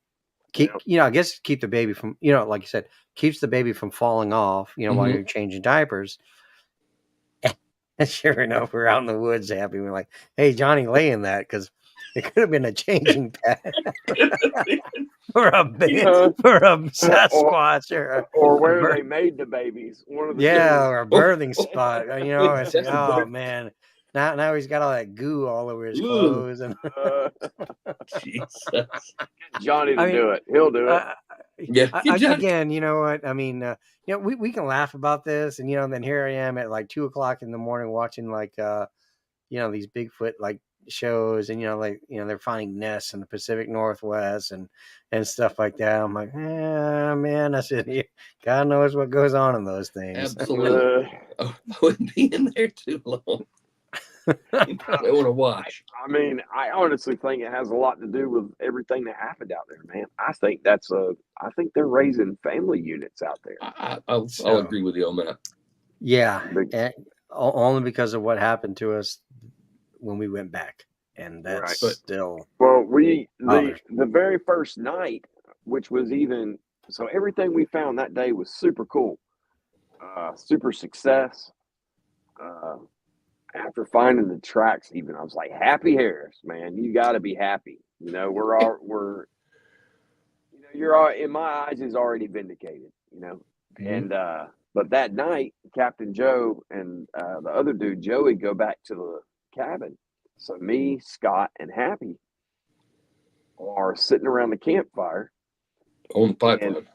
[SPEAKER 1] I guess keep the baby from, like you said, keeps the baby from falling off, while you're changing diapers. And sure enough, we're out in the woods happy. We're like, hey, Johnny, lay in that, because it could have been a changing pad for a Sasquatch
[SPEAKER 2] or where they made the babies. One of the two.
[SPEAKER 1] or a birthing spot. It's like, oh man, now he's got all that goo all over his clothes and.
[SPEAKER 3] Jesus.
[SPEAKER 2] Johnny to do it. He'll do it.
[SPEAKER 1] Again, you know what? I mean, we can laugh about this, and then here I am at like 2:00 in the morning watching like these Bigfoot like shows, and they're finding nests in the Pacific Northwest and stuff like that. I'm like, man, I said, God knows what goes on in those things.
[SPEAKER 3] Absolutely. I wouldn't be in there too long. You probably want to watch.
[SPEAKER 2] I mean, I honestly think it has a lot to do with everything that happened out there, man. I think they're raising family units out there.
[SPEAKER 3] I'll agree with you on that.
[SPEAKER 1] Yeah, only because of what happened to us when we went back, and that's still.
[SPEAKER 2] Well, the very first night, which was everything we found that day was super cool, super success. After finding the tracks, even I was like, Happy Harris, man, you got to be happy. You're in my eyes is already vindicated. And but that night, Captain Joe and the other dude Joey go back to the cabin. So me, Scott, and Happy are sitting around the campfire
[SPEAKER 3] on the pipeline.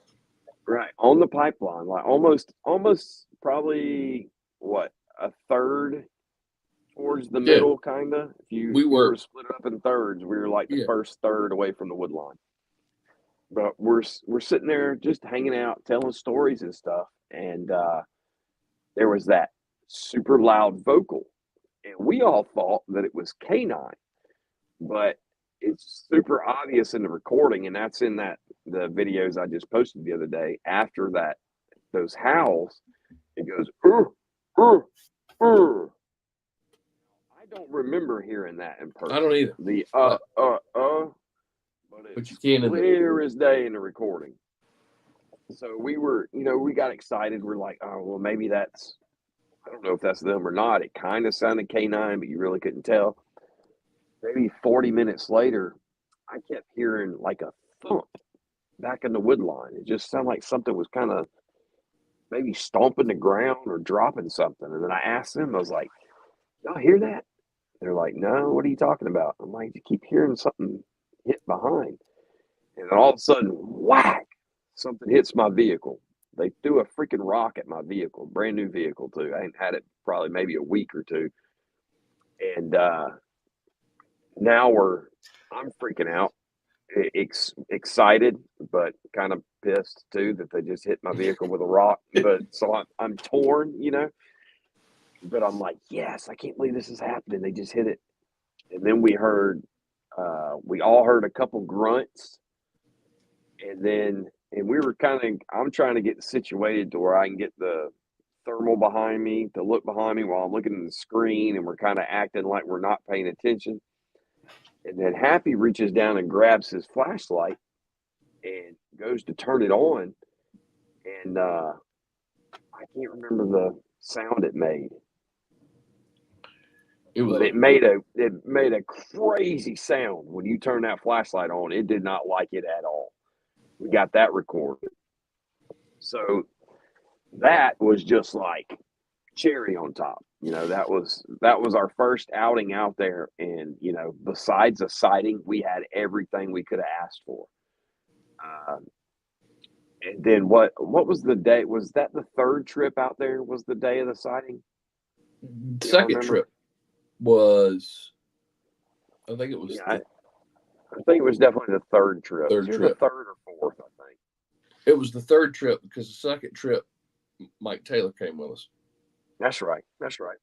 [SPEAKER 2] On the pipeline, like almost probably a third towards the middle, kind of. If we were split up in thirds, we were like the first third away from the wood line. But we're sitting there just hanging out, telling stories and stuff, and there was that super loud vocal, and we all thought that it was canine, but it's super obvious in the recording, and that's in the videos I just posted the other day. After that, those howls, it goes, I don't remember hearing that in person.
[SPEAKER 3] I don't either.
[SPEAKER 2] The but
[SPEAKER 3] you can
[SPEAKER 2] clear as day in the recording. So we got excited. We're like, oh well, maybe I don't know if that's them or not. It kind of sounded canine, but you really couldn't tell. Maybe 40 minutes later, I kept hearing like a thump back in the wood line. It just sounded like something was kind of maybe stomping the ground or dropping something. And then I asked them, I was like, y'all hear that? They're like, no, what are you talking about? I'm like, you keep hearing something hit behind. And then all of a sudden, whack, something hits my vehicle. They threw a freaking rock at my vehicle, brand new vehicle too. I ain't had it probably maybe a week or two. And now I'm freaking out, excited, but kind of pissed too that they just hit my vehicle with a rock. But so I'm torn, But I'm like, yes, I can't believe this is happening. They just hit it. And then we all heard a couple grunts. And we were I'm trying to get situated to where I can get the thermal behind me to look behind me while I'm looking at the screen. And we're kind of acting like we're not paying attention. And then Happy reaches down and grabs his flashlight and goes to turn it on. And I can't remember the sound it made. It made a crazy sound when you turn that flashlight on. It did not like it at all. We got that recorded. So that was just like cherry on top. That was our first outing out there, and besides a sighting, we had everything we could have asked for. And then what was the day? Was that the third trip out there? Was the day of the sighting?
[SPEAKER 3] Second trip was, I think it was.
[SPEAKER 2] I think it was definitely the third trip.
[SPEAKER 3] The third
[SPEAKER 2] or fourth, I think.
[SPEAKER 3] It was the third trip, because the second trip, Mike Taylor came with us.
[SPEAKER 2] That's right.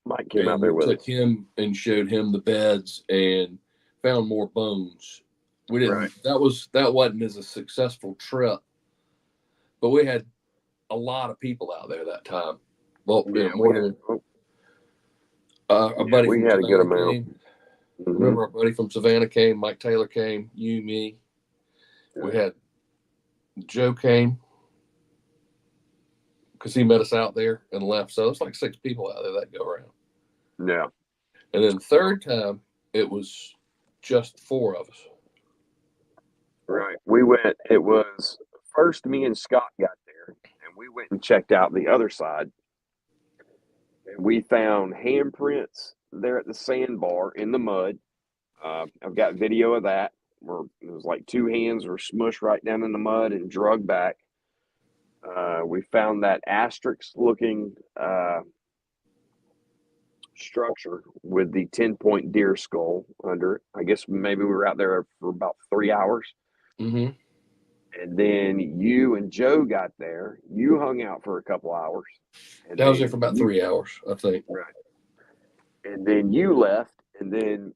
[SPEAKER 2] Mike came out there with us.
[SPEAKER 3] Took him and showed him the beds and found more bones. We didn't. Right. That wasn't as a successful trip, but we had a lot of people out there that time. Well,
[SPEAKER 2] Yeah,
[SPEAKER 3] more than a buddy
[SPEAKER 2] we
[SPEAKER 3] from
[SPEAKER 2] had a good
[SPEAKER 3] Savannah
[SPEAKER 2] amount.
[SPEAKER 3] came. Remember, our buddy from Savannah came. Mike Taylor came. You, me. We had Joe came because he met us out there and left. So it's like 6 people out there that go around.
[SPEAKER 2] Yeah.
[SPEAKER 3] And then third time, it was just 4 of us.
[SPEAKER 2] Right. We went, it was first me and Scott got there, and we went and checked out the other side. And we found handprints there at the sandbar in the mud. I've got video of that where it was like 2 hands were smushed right down in the mud and drugged back. We found that asterisk looking structure with the 10-point deer skull under it. I guess maybe we were out there for about 3 hours.
[SPEAKER 3] Mm-hmm.
[SPEAKER 2] And then you and Joe got there. You hung out for a couple hours. And
[SPEAKER 3] I was there for about 3 hours, I think.
[SPEAKER 2] Right. And then you left. And then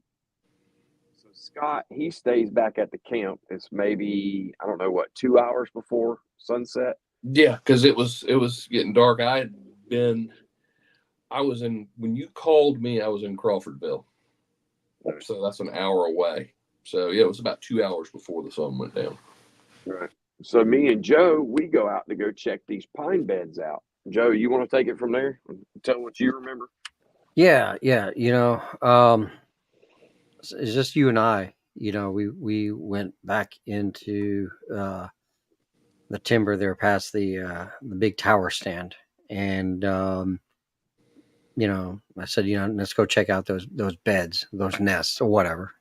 [SPEAKER 2] so Scott, he stays back at the camp. It's maybe, I don't know what, 2 hours before sunset.
[SPEAKER 3] Yeah, because it was getting dark. When you called me, I was in Crawfordville. So that's an hour away. So yeah, it was about 2 hours before the sun went down.
[SPEAKER 2] Right. So me and Joe, we go out to go check these pine beds out. Joe, you want to take it from there? Tell what you remember.
[SPEAKER 1] Yeah. It's just you and I. We went back into the timber there past the big tower stand, and I said, let's go check out those beds, those nests, or whatever,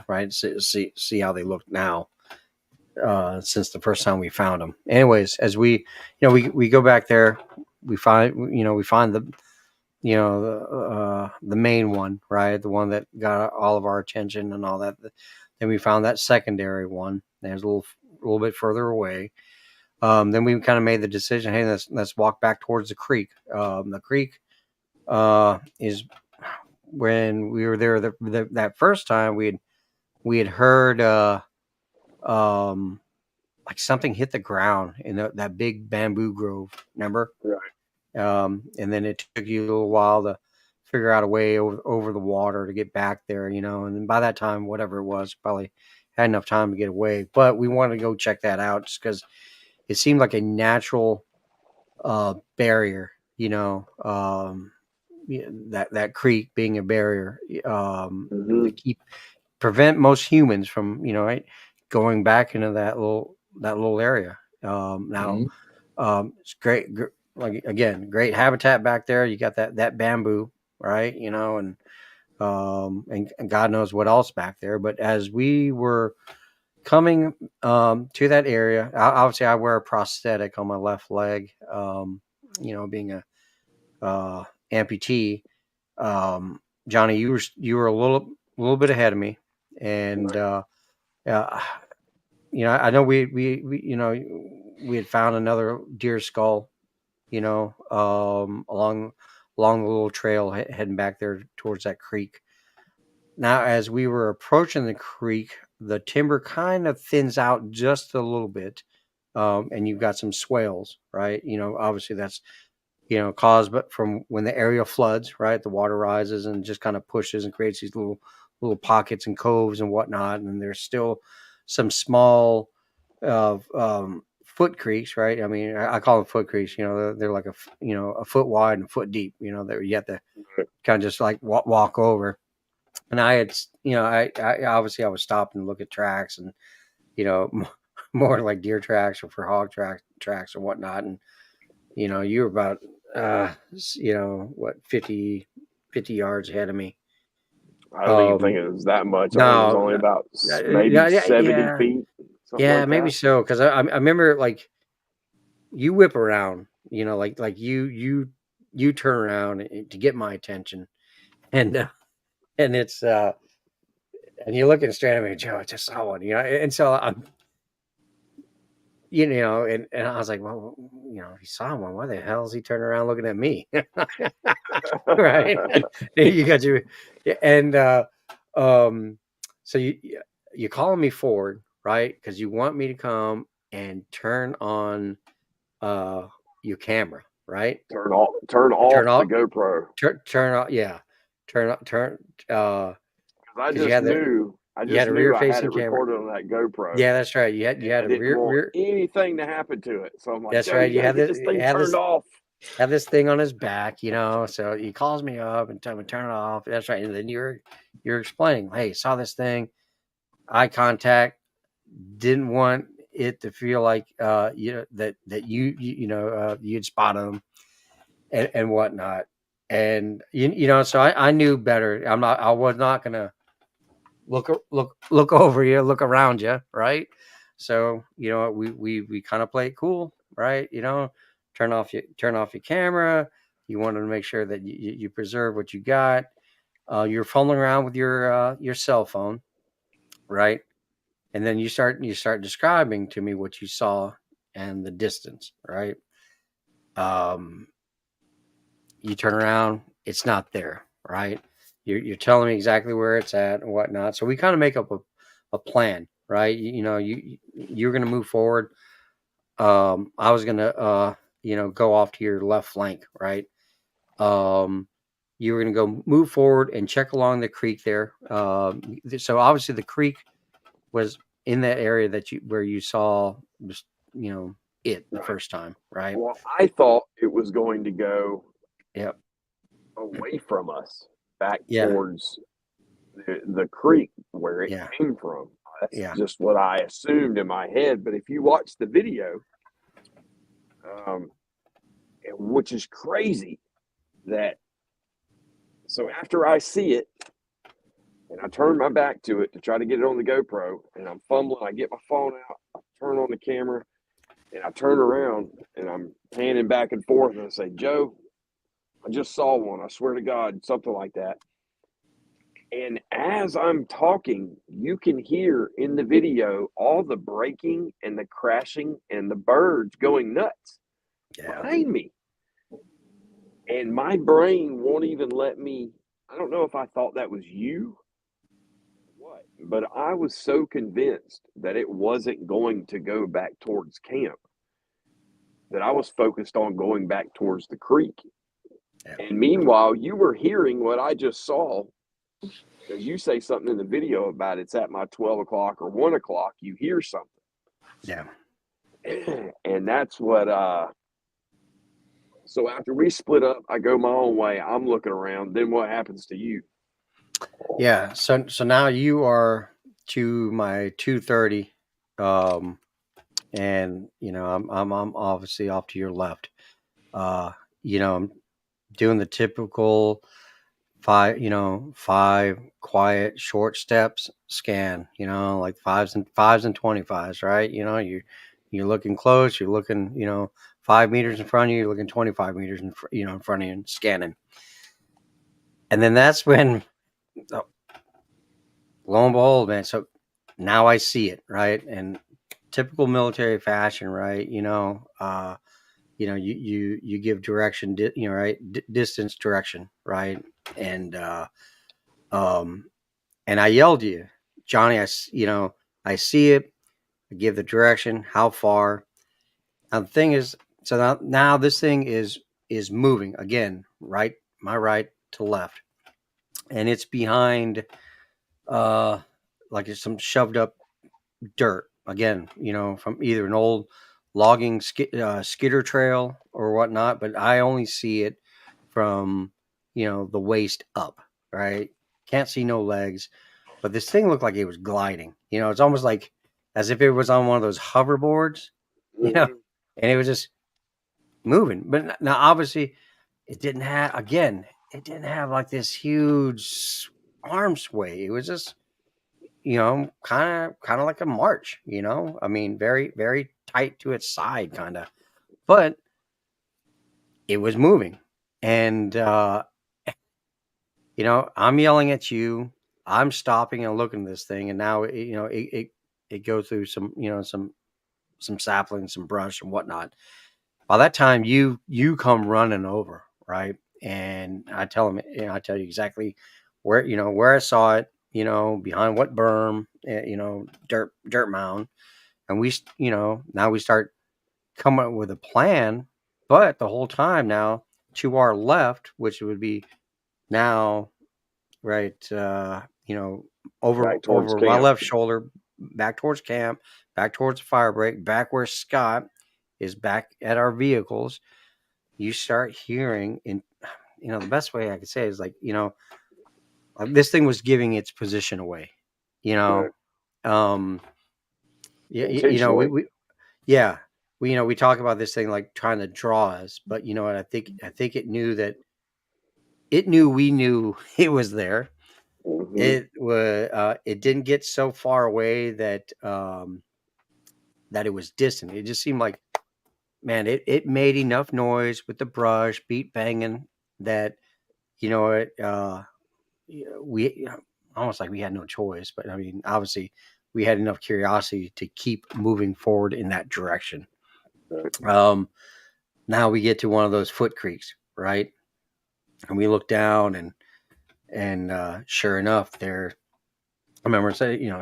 [SPEAKER 1] right? See how they look now. Since the first time we found them. Anyways, as we go back there, we find the the main one, right? The one that got all of our attention and all that. Then we found that secondary one. There's a little bit further away. Then we kind of made the decision, hey, let's walk back towards the creek. The creek is when we were there that first time we had heard like something hit the ground in that big bamboo grove. Remember?
[SPEAKER 2] Right.
[SPEAKER 1] And then it took you a little while to figure out a way over the water to get back there, and then by that time, whatever it was, probably had enough time to get away. But we wanted to go check that out just because it seemed like a natural barrier, that creek being a barrier to prevent most humans from, right, going back into that little area. Now, it's great. Like again, great habitat back there. You got that bamboo, right? And God knows what else back there. But as we were coming to that area, obviously I wear a prosthetic on my left leg. Being a amputee. Johnny, you were a little bit ahead of me, and I know we had found another deer skull, along the little trail heading back there towards that creek. Now, as we were approaching the creek, the timber kind of thins out just a little bit, and you've got some swales, right? Obviously that's caused but from when the area floods, right? The water rises and just kind of pushes and creates these little pockets and coves and whatnot. And there's still some small foot creeks, right? I mean, I call them foot creeks. They're like a foot wide and a foot deep. That you have to kind of just like walk over. And I had, I obviously I was stopping to look at tracks and more like deer tracks or for hog tracks or whatnot. And you were about what 50 yards ahead of me.
[SPEAKER 2] I don't even think it was that much. I think it was only about maybe 70 feet.
[SPEAKER 1] Yeah,
[SPEAKER 2] like
[SPEAKER 1] maybe
[SPEAKER 2] that.
[SPEAKER 1] so. Because I remember like you whip around, like you turn around to get my attention, and it's and you're looking straight at me, Joe. I just saw one, and so I'm. And I was like, well, he saw one. Why the hell is he turning around looking at me? Right. You got your, and so you're calling me forward, right? Because you want me to come and turn on your camera, right?
[SPEAKER 2] Turn off
[SPEAKER 1] Turn
[SPEAKER 2] the
[SPEAKER 1] off,
[SPEAKER 2] GoPro.
[SPEAKER 1] turn off, yeah, turn,
[SPEAKER 2] Because
[SPEAKER 1] because you had
[SPEAKER 2] I just
[SPEAKER 1] rear
[SPEAKER 2] knew I had
[SPEAKER 1] facing
[SPEAKER 2] it
[SPEAKER 1] camera.
[SPEAKER 2] recorded on that GoPro,
[SPEAKER 1] Yeah, that's right. You
[SPEAKER 2] and
[SPEAKER 1] had
[SPEAKER 2] I
[SPEAKER 1] a
[SPEAKER 2] didn't want
[SPEAKER 1] rear.
[SPEAKER 2] anything to happen to it. So I'm like,
[SPEAKER 1] That's
[SPEAKER 2] Joe,
[SPEAKER 1] right.
[SPEAKER 2] you got to get this thing turned off.
[SPEAKER 1] Have this thing on his back, So he calls me up and tells me turn it off. That's right. And then you're explaining, hey, saw this thing, eye contact, didn't want it to feel like that you'd spot him and whatnot. And so I knew better. I was not gonna look over you, look around you, right? So we kind of play it cool, right? Turn off your camera. You wanted to make sure that you preserve what you got. You're fumbling around with your cell phone, right? And then you start describing to me what you saw and the distance, right? Um, you turn around, it's not there, right? You're telling me exactly where it's at and whatnot. So we kind of make up a plan, right? You're going to move forward. I was going to go off to your left flank, right? You were going to go move forward and check along the creek there. So obviously the creek was in that area where you saw just the
[SPEAKER 2] Right.
[SPEAKER 1] first time, right?
[SPEAKER 2] Well, I thought it was going to go
[SPEAKER 1] Yep.
[SPEAKER 2] away from us, back
[SPEAKER 1] Yeah.
[SPEAKER 2] towards the creek where it
[SPEAKER 1] Yeah.
[SPEAKER 2] came from. That's
[SPEAKER 1] Yeah.
[SPEAKER 2] just what I assumed in my head. But if you watch the video, which is crazy, that so after I see it and I turn my back to it to try to get it on the GoPro, and I'm fumbling, I get my phone out, I turn on the camera, and I turn around and I'm panning back and forth, and I say, Joe, I just saw one. I swear to God, something like that. And as I'm talking, you can hear in the video all the braking and the crashing and the birds going nuts behind me. And my brain won't even let me. I don't know if I thought that was you or what, but I was so convinced that it wasn't going to go back towards camp that I was focused on going back towards the creek.
[SPEAKER 1] Yeah.
[SPEAKER 2] And meanwhile, you were hearing what I just saw, because you say something in the video about it's at my 12 o'clock or 1 o'clock, you hear something.
[SPEAKER 1] Yeah.
[SPEAKER 2] And that's what, so after we split up, I go my own way. I'm looking around. Then what happens to you?
[SPEAKER 1] Yeah. So now you are to my 230, and I'm obviously off to your left. I'm doing the typical five quiet short steps scan. Like fives and 25s, right? You're looking close. You're looking 5 meters in front of you. You're looking 25 meters in front of you and scanning. And then that's when, lo and behold, man. So now I see it, right? And typical military fashion, right? You give direction, right? Distance direction, right? And and I yelled to you, Johnny. I see it. I give the direction. How far? Now the thing is, so now this thing is moving again, right? My right to left, and it's behind, like it's some shoved up dirt again, from either an old logging skidder trail or whatnot, but I only see it from, the waist up, right? Can't see no legs, but this thing looked like it was gliding. It's almost like as if it was on one of those hoverboards, and it was just moving. But now, obviously, it didn't have like this huge arm sway. It was just kind of like a march, I mean, very, very tight to its side, kind of, but it was moving. And, I'm yelling at you. I'm stopping and looking at this thing. And now, it goes through some saplings, some brush and whatnot. By that time, you come running over, right? And I tell him, I tell you exactly where I saw it, behind what berm, dirt mound. And we, now we start coming up with a plan, but the whole time now to our left, which would be now right,
[SPEAKER 2] Back towards
[SPEAKER 1] over my
[SPEAKER 2] camp.
[SPEAKER 1] left shoulder, back towards camp, back towards the fire break, back where Scott is back at our vehicles. You start hearing, and the best way I could say is like, this thing was giving its position away.
[SPEAKER 2] Right.
[SPEAKER 1] Um, yeah,
[SPEAKER 2] Intentionally.
[SPEAKER 1] we talk about this thing like trying to draw us, but you know what? I think it knew that it knew we knew it was there. It didn't get so far away that that it was distant. It just seemed like, man, it made enough noise with the brush beat banging that we almost like we had no choice. But I mean, obviously, we had enough curiosity to keep moving forward in that direction.
[SPEAKER 2] Right.
[SPEAKER 1] Now we get to one of those foot creeks, right? And we look down, and sure enough, there. I remember saying,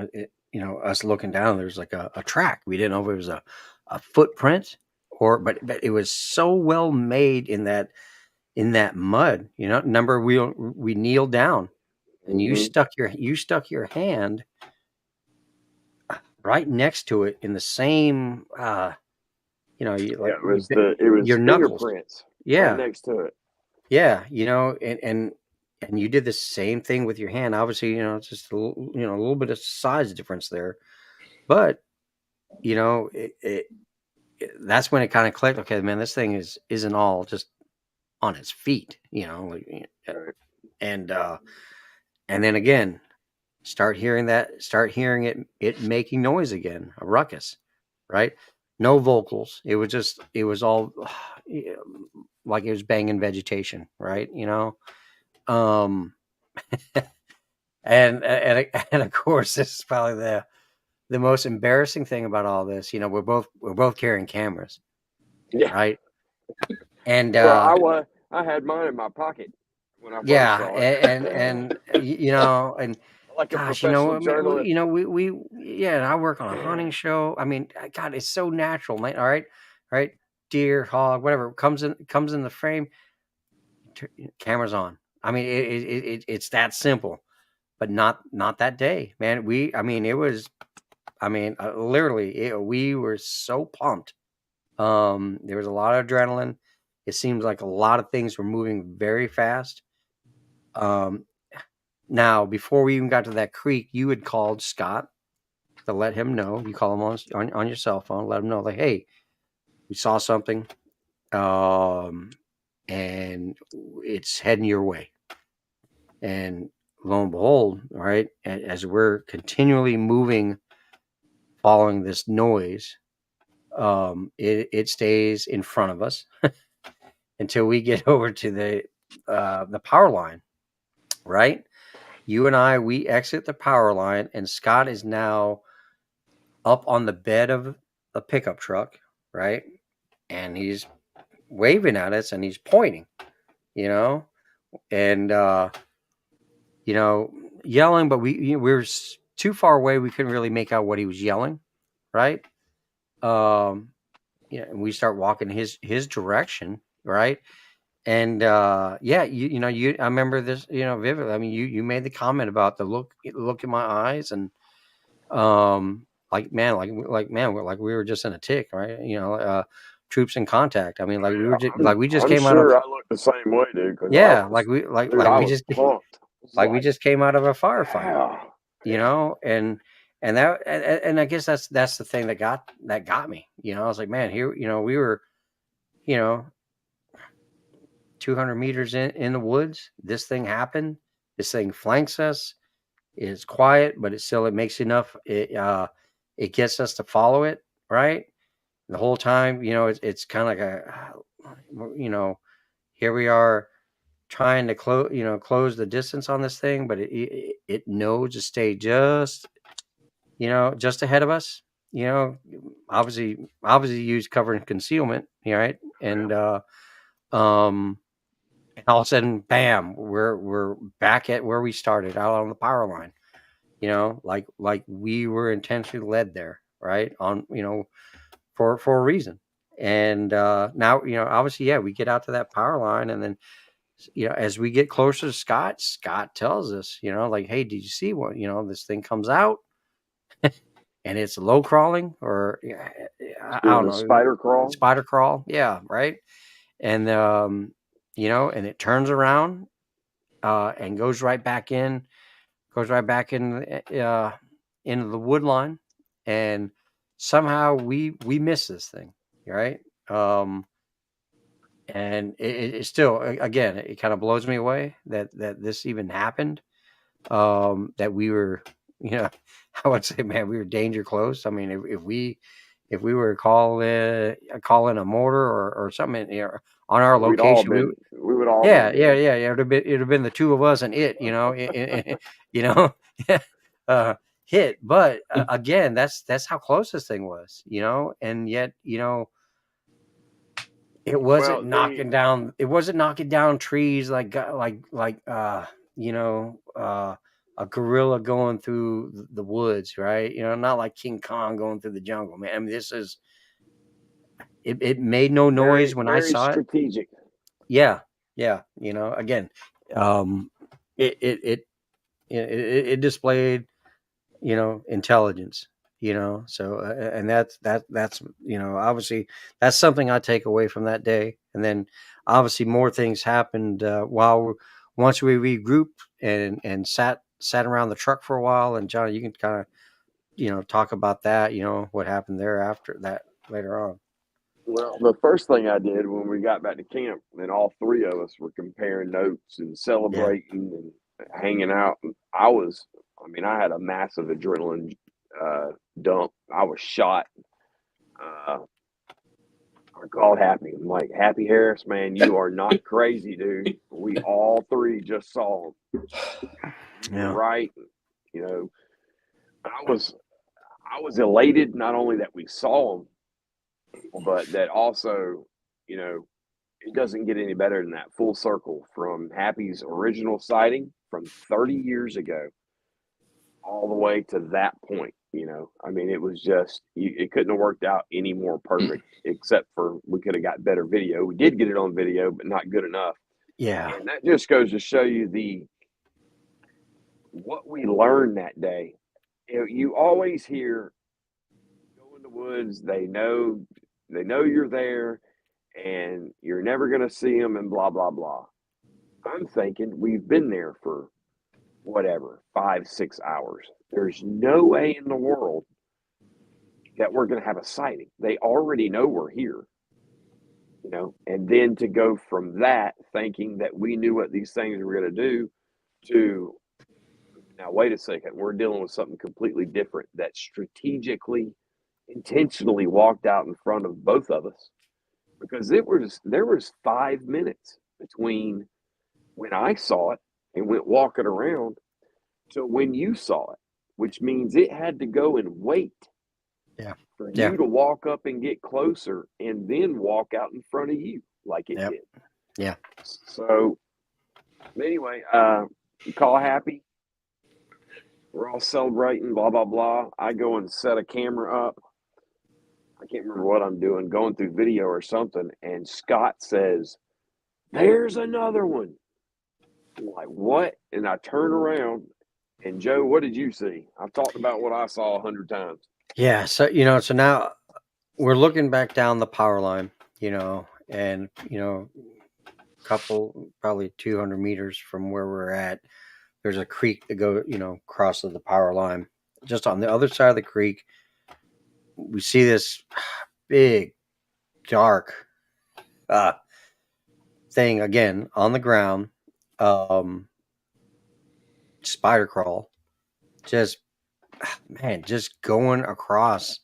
[SPEAKER 1] us looking down, there's like a track. We didn't know if it was a footprint but it was so well made in that mud. Number we kneeled down, and you stuck your hand right next to it in the same you like
[SPEAKER 2] it was
[SPEAKER 1] your knuckles.
[SPEAKER 2] fingerprints right
[SPEAKER 1] Yeah.
[SPEAKER 2] next to it.
[SPEAKER 1] Yeah, and you did the same thing with your hand. Obviously, it's just a little bit of size difference there, but that's when it kind of clicked. Okay, man, this thing isn't all just on its feet,
[SPEAKER 2] Right.
[SPEAKER 1] and then again, start hearing it making noise again, a ruckus, right? No vocals. It was all like it was banging vegetation, right? Um, and of course, this is probably the most embarrassing thing about all this. We're both carrying cameras,
[SPEAKER 2] Yeah.
[SPEAKER 1] right? And
[SPEAKER 2] Well, I had mine in my pocket when I first saw it.
[SPEAKER 1] and and
[SPEAKER 2] Like a
[SPEAKER 1] gosh,
[SPEAKER 2] professional
[SPEAKER 1] I mean,
[SPEAKER 2] journalist.
[SPEAKER 1] and I work on a hunting show. I mean, God, it's so natural, man. All right, deer, hog, whatever comes in the frame, camera's on. I mean, it's that simple, but not that day, man. I mean, it was, I mean, literally, we were so pumped. There was a lot of adrenaline. It seems like a lot of things were moving very fast. Now, before we even got to that creek, you had called Scott to let him know. You call him on your cell phone, let him know, like, hey, we saw something, and it's heading your way. And lo and behold, right, as we're continually moving, following this noise, it stays in front of us until we get over to the power line, right? You and I, we exit the power line, and Scott is now up on the bed of a pickup truck, right? And he's waving at us and he's pointing, and yelling, but we were too far away. We couldn't really make out what he was yelling, right? And we start walking his direction, right? And I remember this, vividly. I mean, you made the comment about the look in my eyes, and like we were just in a tick, right? Troops in contact. I mean, like we just
[SPEAKER 2] I'm
[SPEAKER 1] came out of,
[SPEAKER 2] sure I look the same way, dude. Because
[SPEAKER 1] yeah,
[SPEAKER 2] I
[SPEAKER 1] we
[SPEAKER 2] was
[SPEAKER 1] just
[SPEAKER 2] pumped.
[SPEAKER 1] we just came out of a firefight,
[SPEAKER 2] Yeah.
[SPEAKER 1] and I guess that's the thing that got me. I was like, man, here, we were, you know, 200 meters in the woods. This thing happened. This thing flanks us. It's quiet, but it makes enough. It gets us to follow it, right? The whole time, it's kind of like here we are trying to close the distance on this thing, but it knows to stay just ahead of us. Obviously use cover and concealment, right? And and all of a sudden, bam, we're back at where we started, out on the power line. Like we were intentionally led there, right? On for a reason. And now, obviously, yeah, we get out to that power line, and then, as we get closer to Scott tells us, like, hey, did you see what, this thing comes out and it's low crawling, or I don't
[SPEAKER 2] Doing a
[SPEAKER 1] know,
[SPEAKER 2] spider crawl.
[SPEAKER 1] spider crawl. Yeah. Right. And, and it turns around, and goes right back in, into the wood line. And somehow we miss this thing. Right. And it still, again, it kind of blows me away that this even happened. That we were, I would say, man, we were danger close. I mean, if we were calling a mortar, or something, on our
[SPEAKER 2] We'd all
[SPEAKER 1] location,
[SPEAKER 2] been. We would all
[SPEAKER 1] yeah,
[SPEAKER 2] been
[SPEAKER 1] yeah,
[SPEAKER 2] dead.
[SPEAKER 1] yeah, yeah. It'd have been the two of us and it, you know, uh, hit. But again, that's how close this thing was, and yet, it wasn't
[SPEAKER 2] Well, the
[SPEAKER 1] knocking down. It wasn't knocking down trees you know, a gorilla going through the woods, right? Not like King Kong going through the jungle, man. I mean, this is it made no noise
[SPEAKER 2] very
[SPEAKER 1] when I
[SPEAKER 2] very
[SPEAKER 1] saw it.
[SPEAKER 2] strategic.
[SPEAKER 1] Yeah, yeah. Again, um, it it it it displayed, intelligence. So, and that's obviously, that's something I take away from that day. And then obviously more things happened, once we regrouped and sat around the truck for a while. And Johnny, you can kind of, talk about that, what happened there after that later on.
[SPEAKER 2] Well, the first thing I did when we got back to camp, and all three of us were comparing notes and
[SPEAKER 1] Yeah,
[SPEAKER 2] celebrating and hanging out. And I mean, I had a massive adrenaline dump. I was shot. Uh, I called Happy. I'm like, Happy Harris, man, you are not crazy, dude. We all three just saw him. You were
[SPEAKER 1] yeah,
[SPEAKER 2] right. You know, I was elated not only that we saw him, but that also, you know, it doesn't get any better than that full circle from Happy's original sighting from 30 years ago all the way to that point. I mean, it was just, it couldn't have worked out any more perfect, except for we could have got better video. We did get it on video, but not good enough.
[SPEAKER 1] yeah,
[SPEAKER 2] And that just goes to show you what we learned that day. You always hear, go in the woods, they know you're there, and you're never going to see them, and blah blah blah. I'm thinking we've been there for whatever, 5 6 hours. There's no way in the world that we're going to have a sighting. They already know we're here. And then to go from that thinking that we knew what these things were going to do, to now wait a second, we're dealing with something completely different that strategically, intentionally walked out in front of both of us. Because there was 5 minutes between when I saw it and went walking around to when you saw it, which means it had to go and wait
[SPEAKER 1] yeah,
[SPEAKER 2] for
[SPEAKER 1] yeah,
[SPEAKER 2] you to walk up and get closer and then walk out in front of you like it
[SPEAKER 1] yep,
[SPEAKER 2] did.
[SPEAKER 1] yeah,
[SPEAKER 2] So anyway, we call Happy. We're all celebrating, blah blah blah. I go and set a camera up. I can't remember what I'm doing, going through video or something, and Scott says, "There's another one." I'm like, what? And I turn around, and Joe, what did you see? I've talked about what I saw 100 times.
[SPEAKER 1] yeah. So, so now we're looking back down the power line, and couple, probably 200 meters from where we're at, there's a creek that crosses the power line. Just on the other side of the creek, we see this big, dark thing again on the ground. Um, Spider crawl, just man, just going across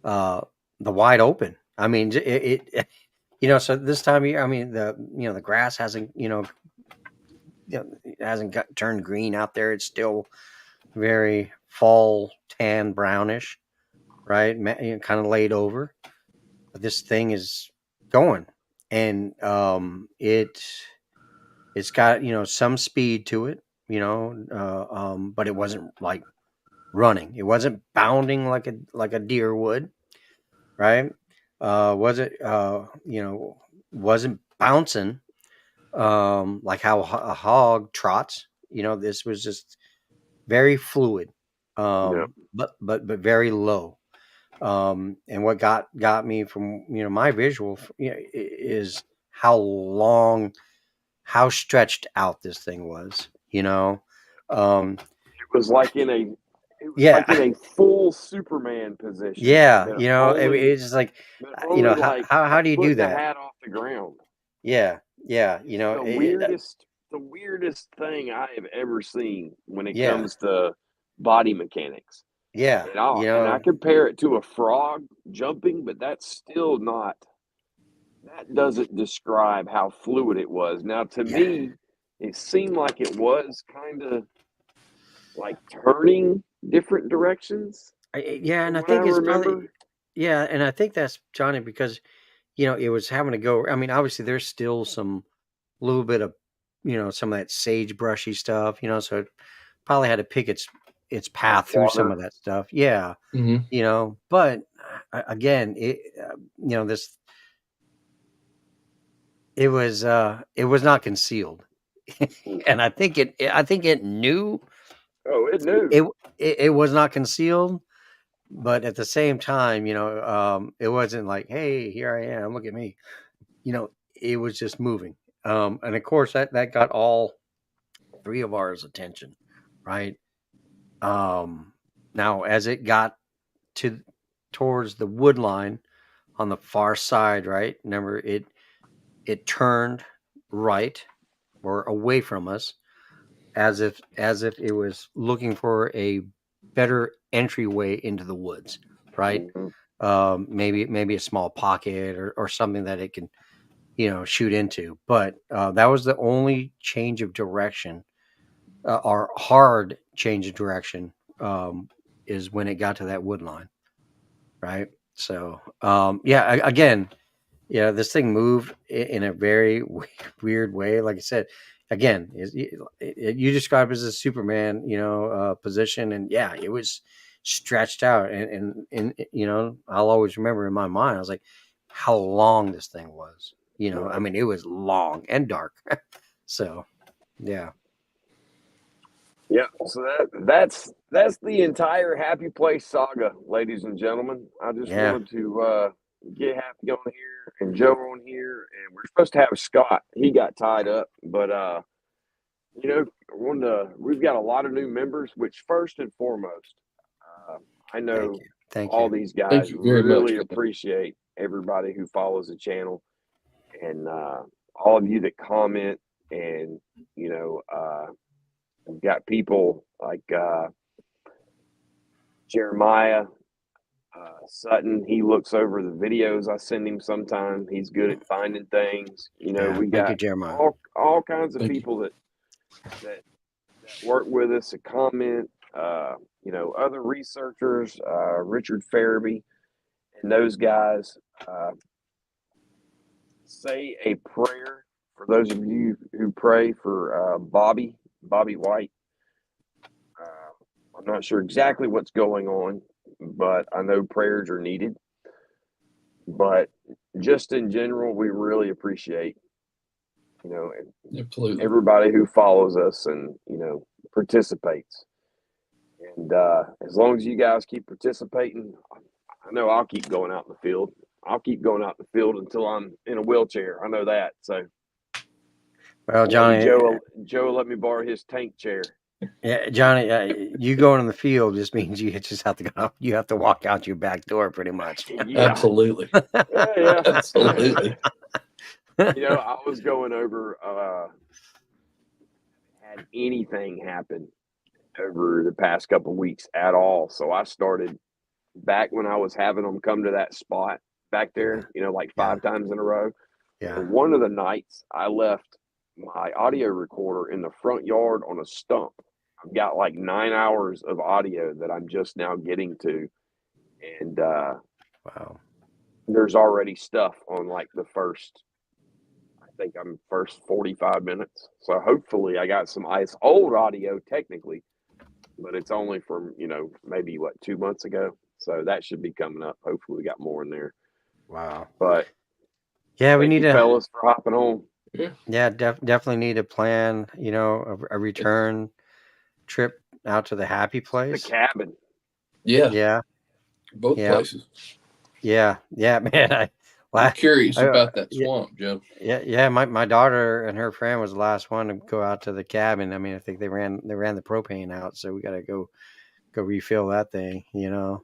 [SPEAKER 1] the wide open. I mean, so this time of year, I mean, the grass hasn't, it hasn't turned green out there. It's still very fall tan brownish, right? Kind of laid over. But this thing is going, and it's got some speed to it, but it wasn't like running. It wasn't bounding like a deer would, right? Was it wasn't bouncing like how a hog trots. This was just very fluid,
[SPEAKER 2] Yeah.
[SPEAKER 1] but very low. And what got me from my visual is how stretched out this thing was. Um,
[SPEAKER 2] It was like in a
[SPEAKER 1] yeah,
[SPEAKER 2] full Superman position
[SPEAKER 1] yeah.
[SPEAKER 2] that
[SPEAKER 1] It's just like
[SPEAKER 2] like
[SPEAKER 1] how
[SPEAKER 2] a
[SPEAKER 1] do you
[SPEAKER 2] foot
[SPEAKER 1] do
[SPEAKER 2] and a
[SPEAKER 1] that?
[SPEAKER 2] half off the ground.
[SPEAKER 1] Yeah, yeah.
[SPEAKER 2] It's the weirdest thing I have ever seen when it
[SPEAKER 1] Yeah,
[SPEAKER 2] comes to body mechanics.
[SPEAKER 1] yeah.
[SPEAKER 2] And I compare it to a frog jumping, but that's still not. That doesn't describe how fluid it was. Now, to
[SPEAKER 1] Yeah,
[SPEAKER 2] me, it seemed like it was kind of like turning different directions
[SPEAKER 1] yeah. And
[SPEAKER 2] from
[SPEAKER 1] I
[SPEAKER 2] what I
[SPEAKER 1] think it's probably
[SPEAKER 2] remember.
[SPEAKER 1] yeah, and I think that's Johnny because it was having to go. I mean, obviously, there's still some little bit of some of that sagebrushy stuff. So it probably had to pick its
[SPEAKER 2] Like
[SPEAKER 1] path through some
[SPEAKER 2] water.
[SPEAKER 1] of that stuff. Yeah,
[SPEAKER 3] Mm-hmm.
[SPEAKER 1] but again, this it was not concealed, and I think it knew
[SPEAKER 2] Oh, it knew.
[SPEAKER 1] it was not concealed, but at the same time, it wasn't like, hey, here I am, look at me. It was just moving, and of course that got all three of ours attention, right? Um, Now as it got to towards the wood line on the far side, right? Remember it turned right or away from us as if it was looking for a better entryway into the woods, right?
[SPEAKER 2] Mhm.
[SPEAKER 1] Maybe a small pocket or something that it can shoot into. But that was the only change of direction, or hard change of direction, is when it got to that wood line, right? So yeah, again, this thing moved in a very weird way. Like I said, again, you described it as a Superman, position, and yeah, it was stretched out, and I'll always remember in my mind, I was like, how long this thing was. I
[SPEAKER 2] Right.
[SPEAKER 1] mean, it was long and dark. So yeah,
[SPEAKER 2] Yeah. So that's the entire Happy Place saga, ladies and gentlemen. I just
[SPEAKER 1] yeah,
[SPEAKER 2] wanted to get Happy on here and Joe on here, and we're supposed to have Scott. He got tied up, but we've got a lot of new members. Which first and foremost, uh, I
[SPEAKER 1] thank
[SPEAKER 2] know
[SPEAKER 1] you, thank
[SPEAKER 2] all
[SPEAKER 1] you.
[SPEAKER 2] these
[SPEAKER 3] Thank
[SPEAKER 2] guys
[SPEAKER 3] you very much
[SPEAKER 2] really
[SPEAKER 3] for that.
[SPEAKER 2] appreciate everybody who follows the channel and all of you that comment and we've got people like Jeremiah Sutton. He looks over the videos I send him sometimes. He's good at finding things.
[SPEAKER 1] Yeah,
[SPEAKER 2] We
[SPEAKER 1] thank you,
[SPEAKER 2] got
[SPEAKER 1] Jeremiah.
[SPEAKER 2] all kinds of
[SPEAKER 3] Thank you.
[SPEAKER 2] people that work with us, that comment. Other researchers, Richard Farabee, and those guys. Say a prayer for those of you who pray for Bobby White. I'm not sure exactly what's going on, but I know prayers are needed. But just in general, we really appreciate,
[SPEAKER 3] Absolutely.
[SPEAKER 2] everybody who follows us and, participates. And as long as you guys keep participating, I know I'll keep going out in the field. I'll keep going out in the field until I'm in a wheelchair. I know that. So
[SPEAKER 1] Well,
[SPEAKER 2] maybe
[SPEAKER 1] Johnny,
[SPEAKER 2] Joe let me borrow his tank chair.
[SPEAKER 1] yeah, Johnny, you going in the field just means you just have to go. You have to walk out your back door, pretty much.
[SPEAKER 2] Yeah.
[SPEAKER 3] Absolutely.
[SPEAKER 2] Yeah.
[SPEAKER 3] Absolutely.
[SPEAKER 2] I was going over had anything happen over the past couple of weeks at all. So I started back when I was having them come to that spot back
[SPEAKER 1] Yeah,
[SPEAKER 2] there, like
[SPEAKER 1] yeah,
[SPEAKER 2] 5 times in a row.
[SPEAKER 1] yeah.
[SPEAKER 2] And one of the nights I left my audio recorder in the front yard on a stump. I've got like 9 hours of audio that I'm just now getting to. And
[SPEAKER 1] Wow.
[SPEAKER 2] there's already stuff on like the first, I think I'm first 45 minutes. So hopefully I got some ice old audio technically, but it's only from, maybe what, 2 months ago. So that should be coming up. Hopefully we got more in there.
[SPEAKER 1] Wow.
[SPEAKER 2] But
[SPEAKER 1] Yeah, we
[SPEAKER 2] thank
[SPEAKER 1] need
[SPEAKER 2] you,
[SPEAKER 1] to.
[SPEAKER 2] fellas, for hopping on.
[SPEAKER 1] Yeah, definitely need to plan. A return trip out to the happy
[SPEAKER 2] The
[SPEAKER 1] place.
[SPEAKER 2] cabin.
[SPEAKER 3] Yeah,
[SPEAKER 1] Yeah,
[SPEAKER 3] both
[SPEAKER 1] yeah,
[SPEAKER 3] places.
[SPEAKER 1] yeah, man.
[SPEAKER 3] I'm curious
[SPEAKER 1] I
[SPEAKER 3] about that
[SPEAKER 1] yeah,
[SPEAKER 3] swamp, Joe.
[SPEAKER 1] yeah. My daughter and her friend was the last one to go out to the cabin. I mean, I think they ran the propane out, so we got to go refill that thing.
[SPEAKER 2] No,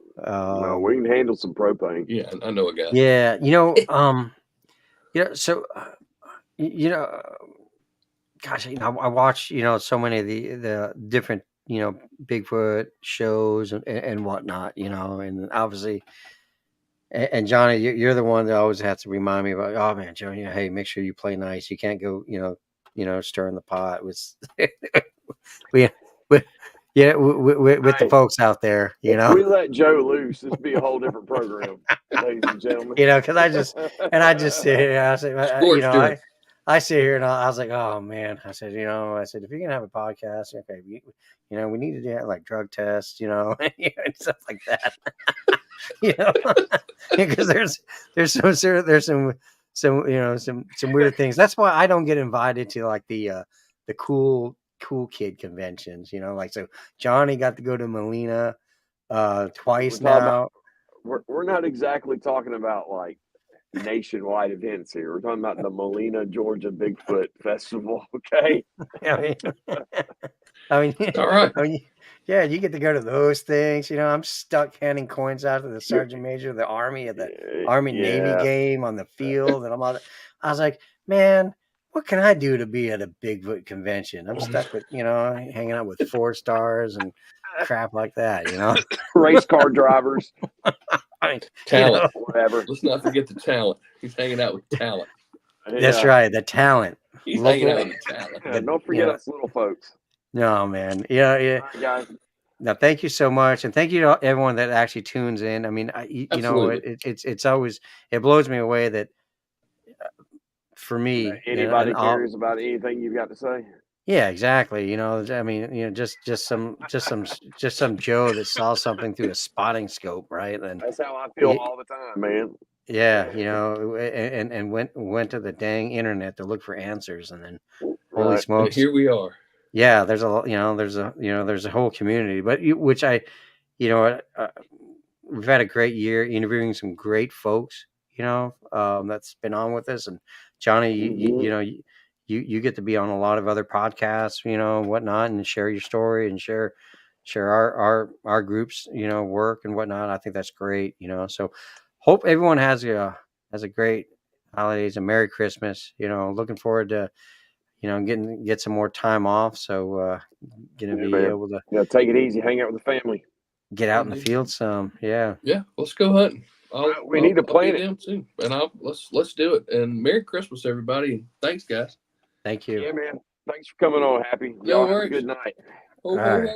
[SPEAKER 2] we can handle some propane.
[SPEAKER 3] Yeah, I know a guy.
[SPEAKER 1] Yeah, So gosh, I watch so many of the different Bigfoot shows and whatnot, and obviously. And Johnny, you're the one that always has to remind me about. Oh man, Johnny, hey, make sure you play nice. You can't go, stirring the pot with we, we yeah, with the
[SPEAKER 2] Hey,
[SPEAKER 1] folks out there,
[SPEAKER 2] if we let Joe loose, this would be a whole different program, ladies and gentlemen.
[SPEAKER 1] because I just sit here. I say,
[SPEAKER 3] Scorched earth.
[SPEAKER 1] I sit here and I was like, oh man, I said, if you're gonna have a podcast, okay, we need to do like drug tests, and stuff like that. Because there's some weird things. That's why I don't get invited to like the cool kid conventions. Like so Johnny got to go to Molina twice now.
[SPEAKER 2] We're not exactly talking about like nationwide events here. We're talking about the Molina, Georgia Bigfoot Festival. Okay.
[SPEAKER 1] I mean,
[SPEAKER 3] All right.
[SPEAKER 1] Yeah, you get to go to those things. I'm stuck handing coins out to the sergeant major of the Army at the Army Navy game on the field, and I was like, man, what can I do to be at a Bigfoot convention? I'm stuck with hanging out with 4-stars and crap like that.
[SPEAKER 2] Race car drivers.
[SPEAKER 1] I mean,
[SPEAKER 3] Talent.
[SPEAKER 2] Whatever.
[SPEAKER 3] Let's not forget the talent. He's hanging out with talent.
[SPEAKER 1] That's right, the talent.
[SPEAKER 3] He's hanging out with the talent.
[SPEAKER 2] Yeah, don't forget us little folks.
[SPEAKER 1] No, man. Yeah.
[SPEAKER 2] All right, guys.
[SPEAKER 1] Now, thank you so much, and thank you to everyone that actually tunes in. I mean, it's always it blows me away that for me,
[SPEAKER 2] Anybody cares about anything you've got to say?
[SPEAKER 1] Yeah, exactly. I mean, just some Joe that saw something through a spotting scope, right? And
[SPEAKER 2] that's how I feel all the time, man.
[SPEAKER 1] Yeah, and went to the dang internet to look for answers, and then holy smokes,
[SPEAKER 3] and here we are.
[SPEAKER 1] Yeah, there's a whole community, but which we've had a great year interviewing some great folks, that's been on with us. And Johnny, you get to be on a lot of other podcasts, whatnot, and share your story and share our groups, work and whatnot. I think that's great, so hope everyone has a great holidays and Merry Christmas, looking forward to, get some more time off. So, gonna be able to
[SPEAKER 2] take it easy, hang out with the family,
[SPEAKER 1] get out in the field some. Yeah.
[SPEAKER 3] Let's go hunting.
[SPEAKER 2] We need to plan it
[SPEAKER 3] soon, and let's do it. And Merry Christmas, everybody. Thanks, guys.
[SPEAKER 1] Thank you.
[SPEAKER 2] Yeah, man. Thanks for coming on. Happy.
[SPEAKER 3] No
[SPEAKER 2] Y'all
[SPEAKER 3] worries.
[SPEAKER 2] have a good night.
[SPEAKER 1] All right.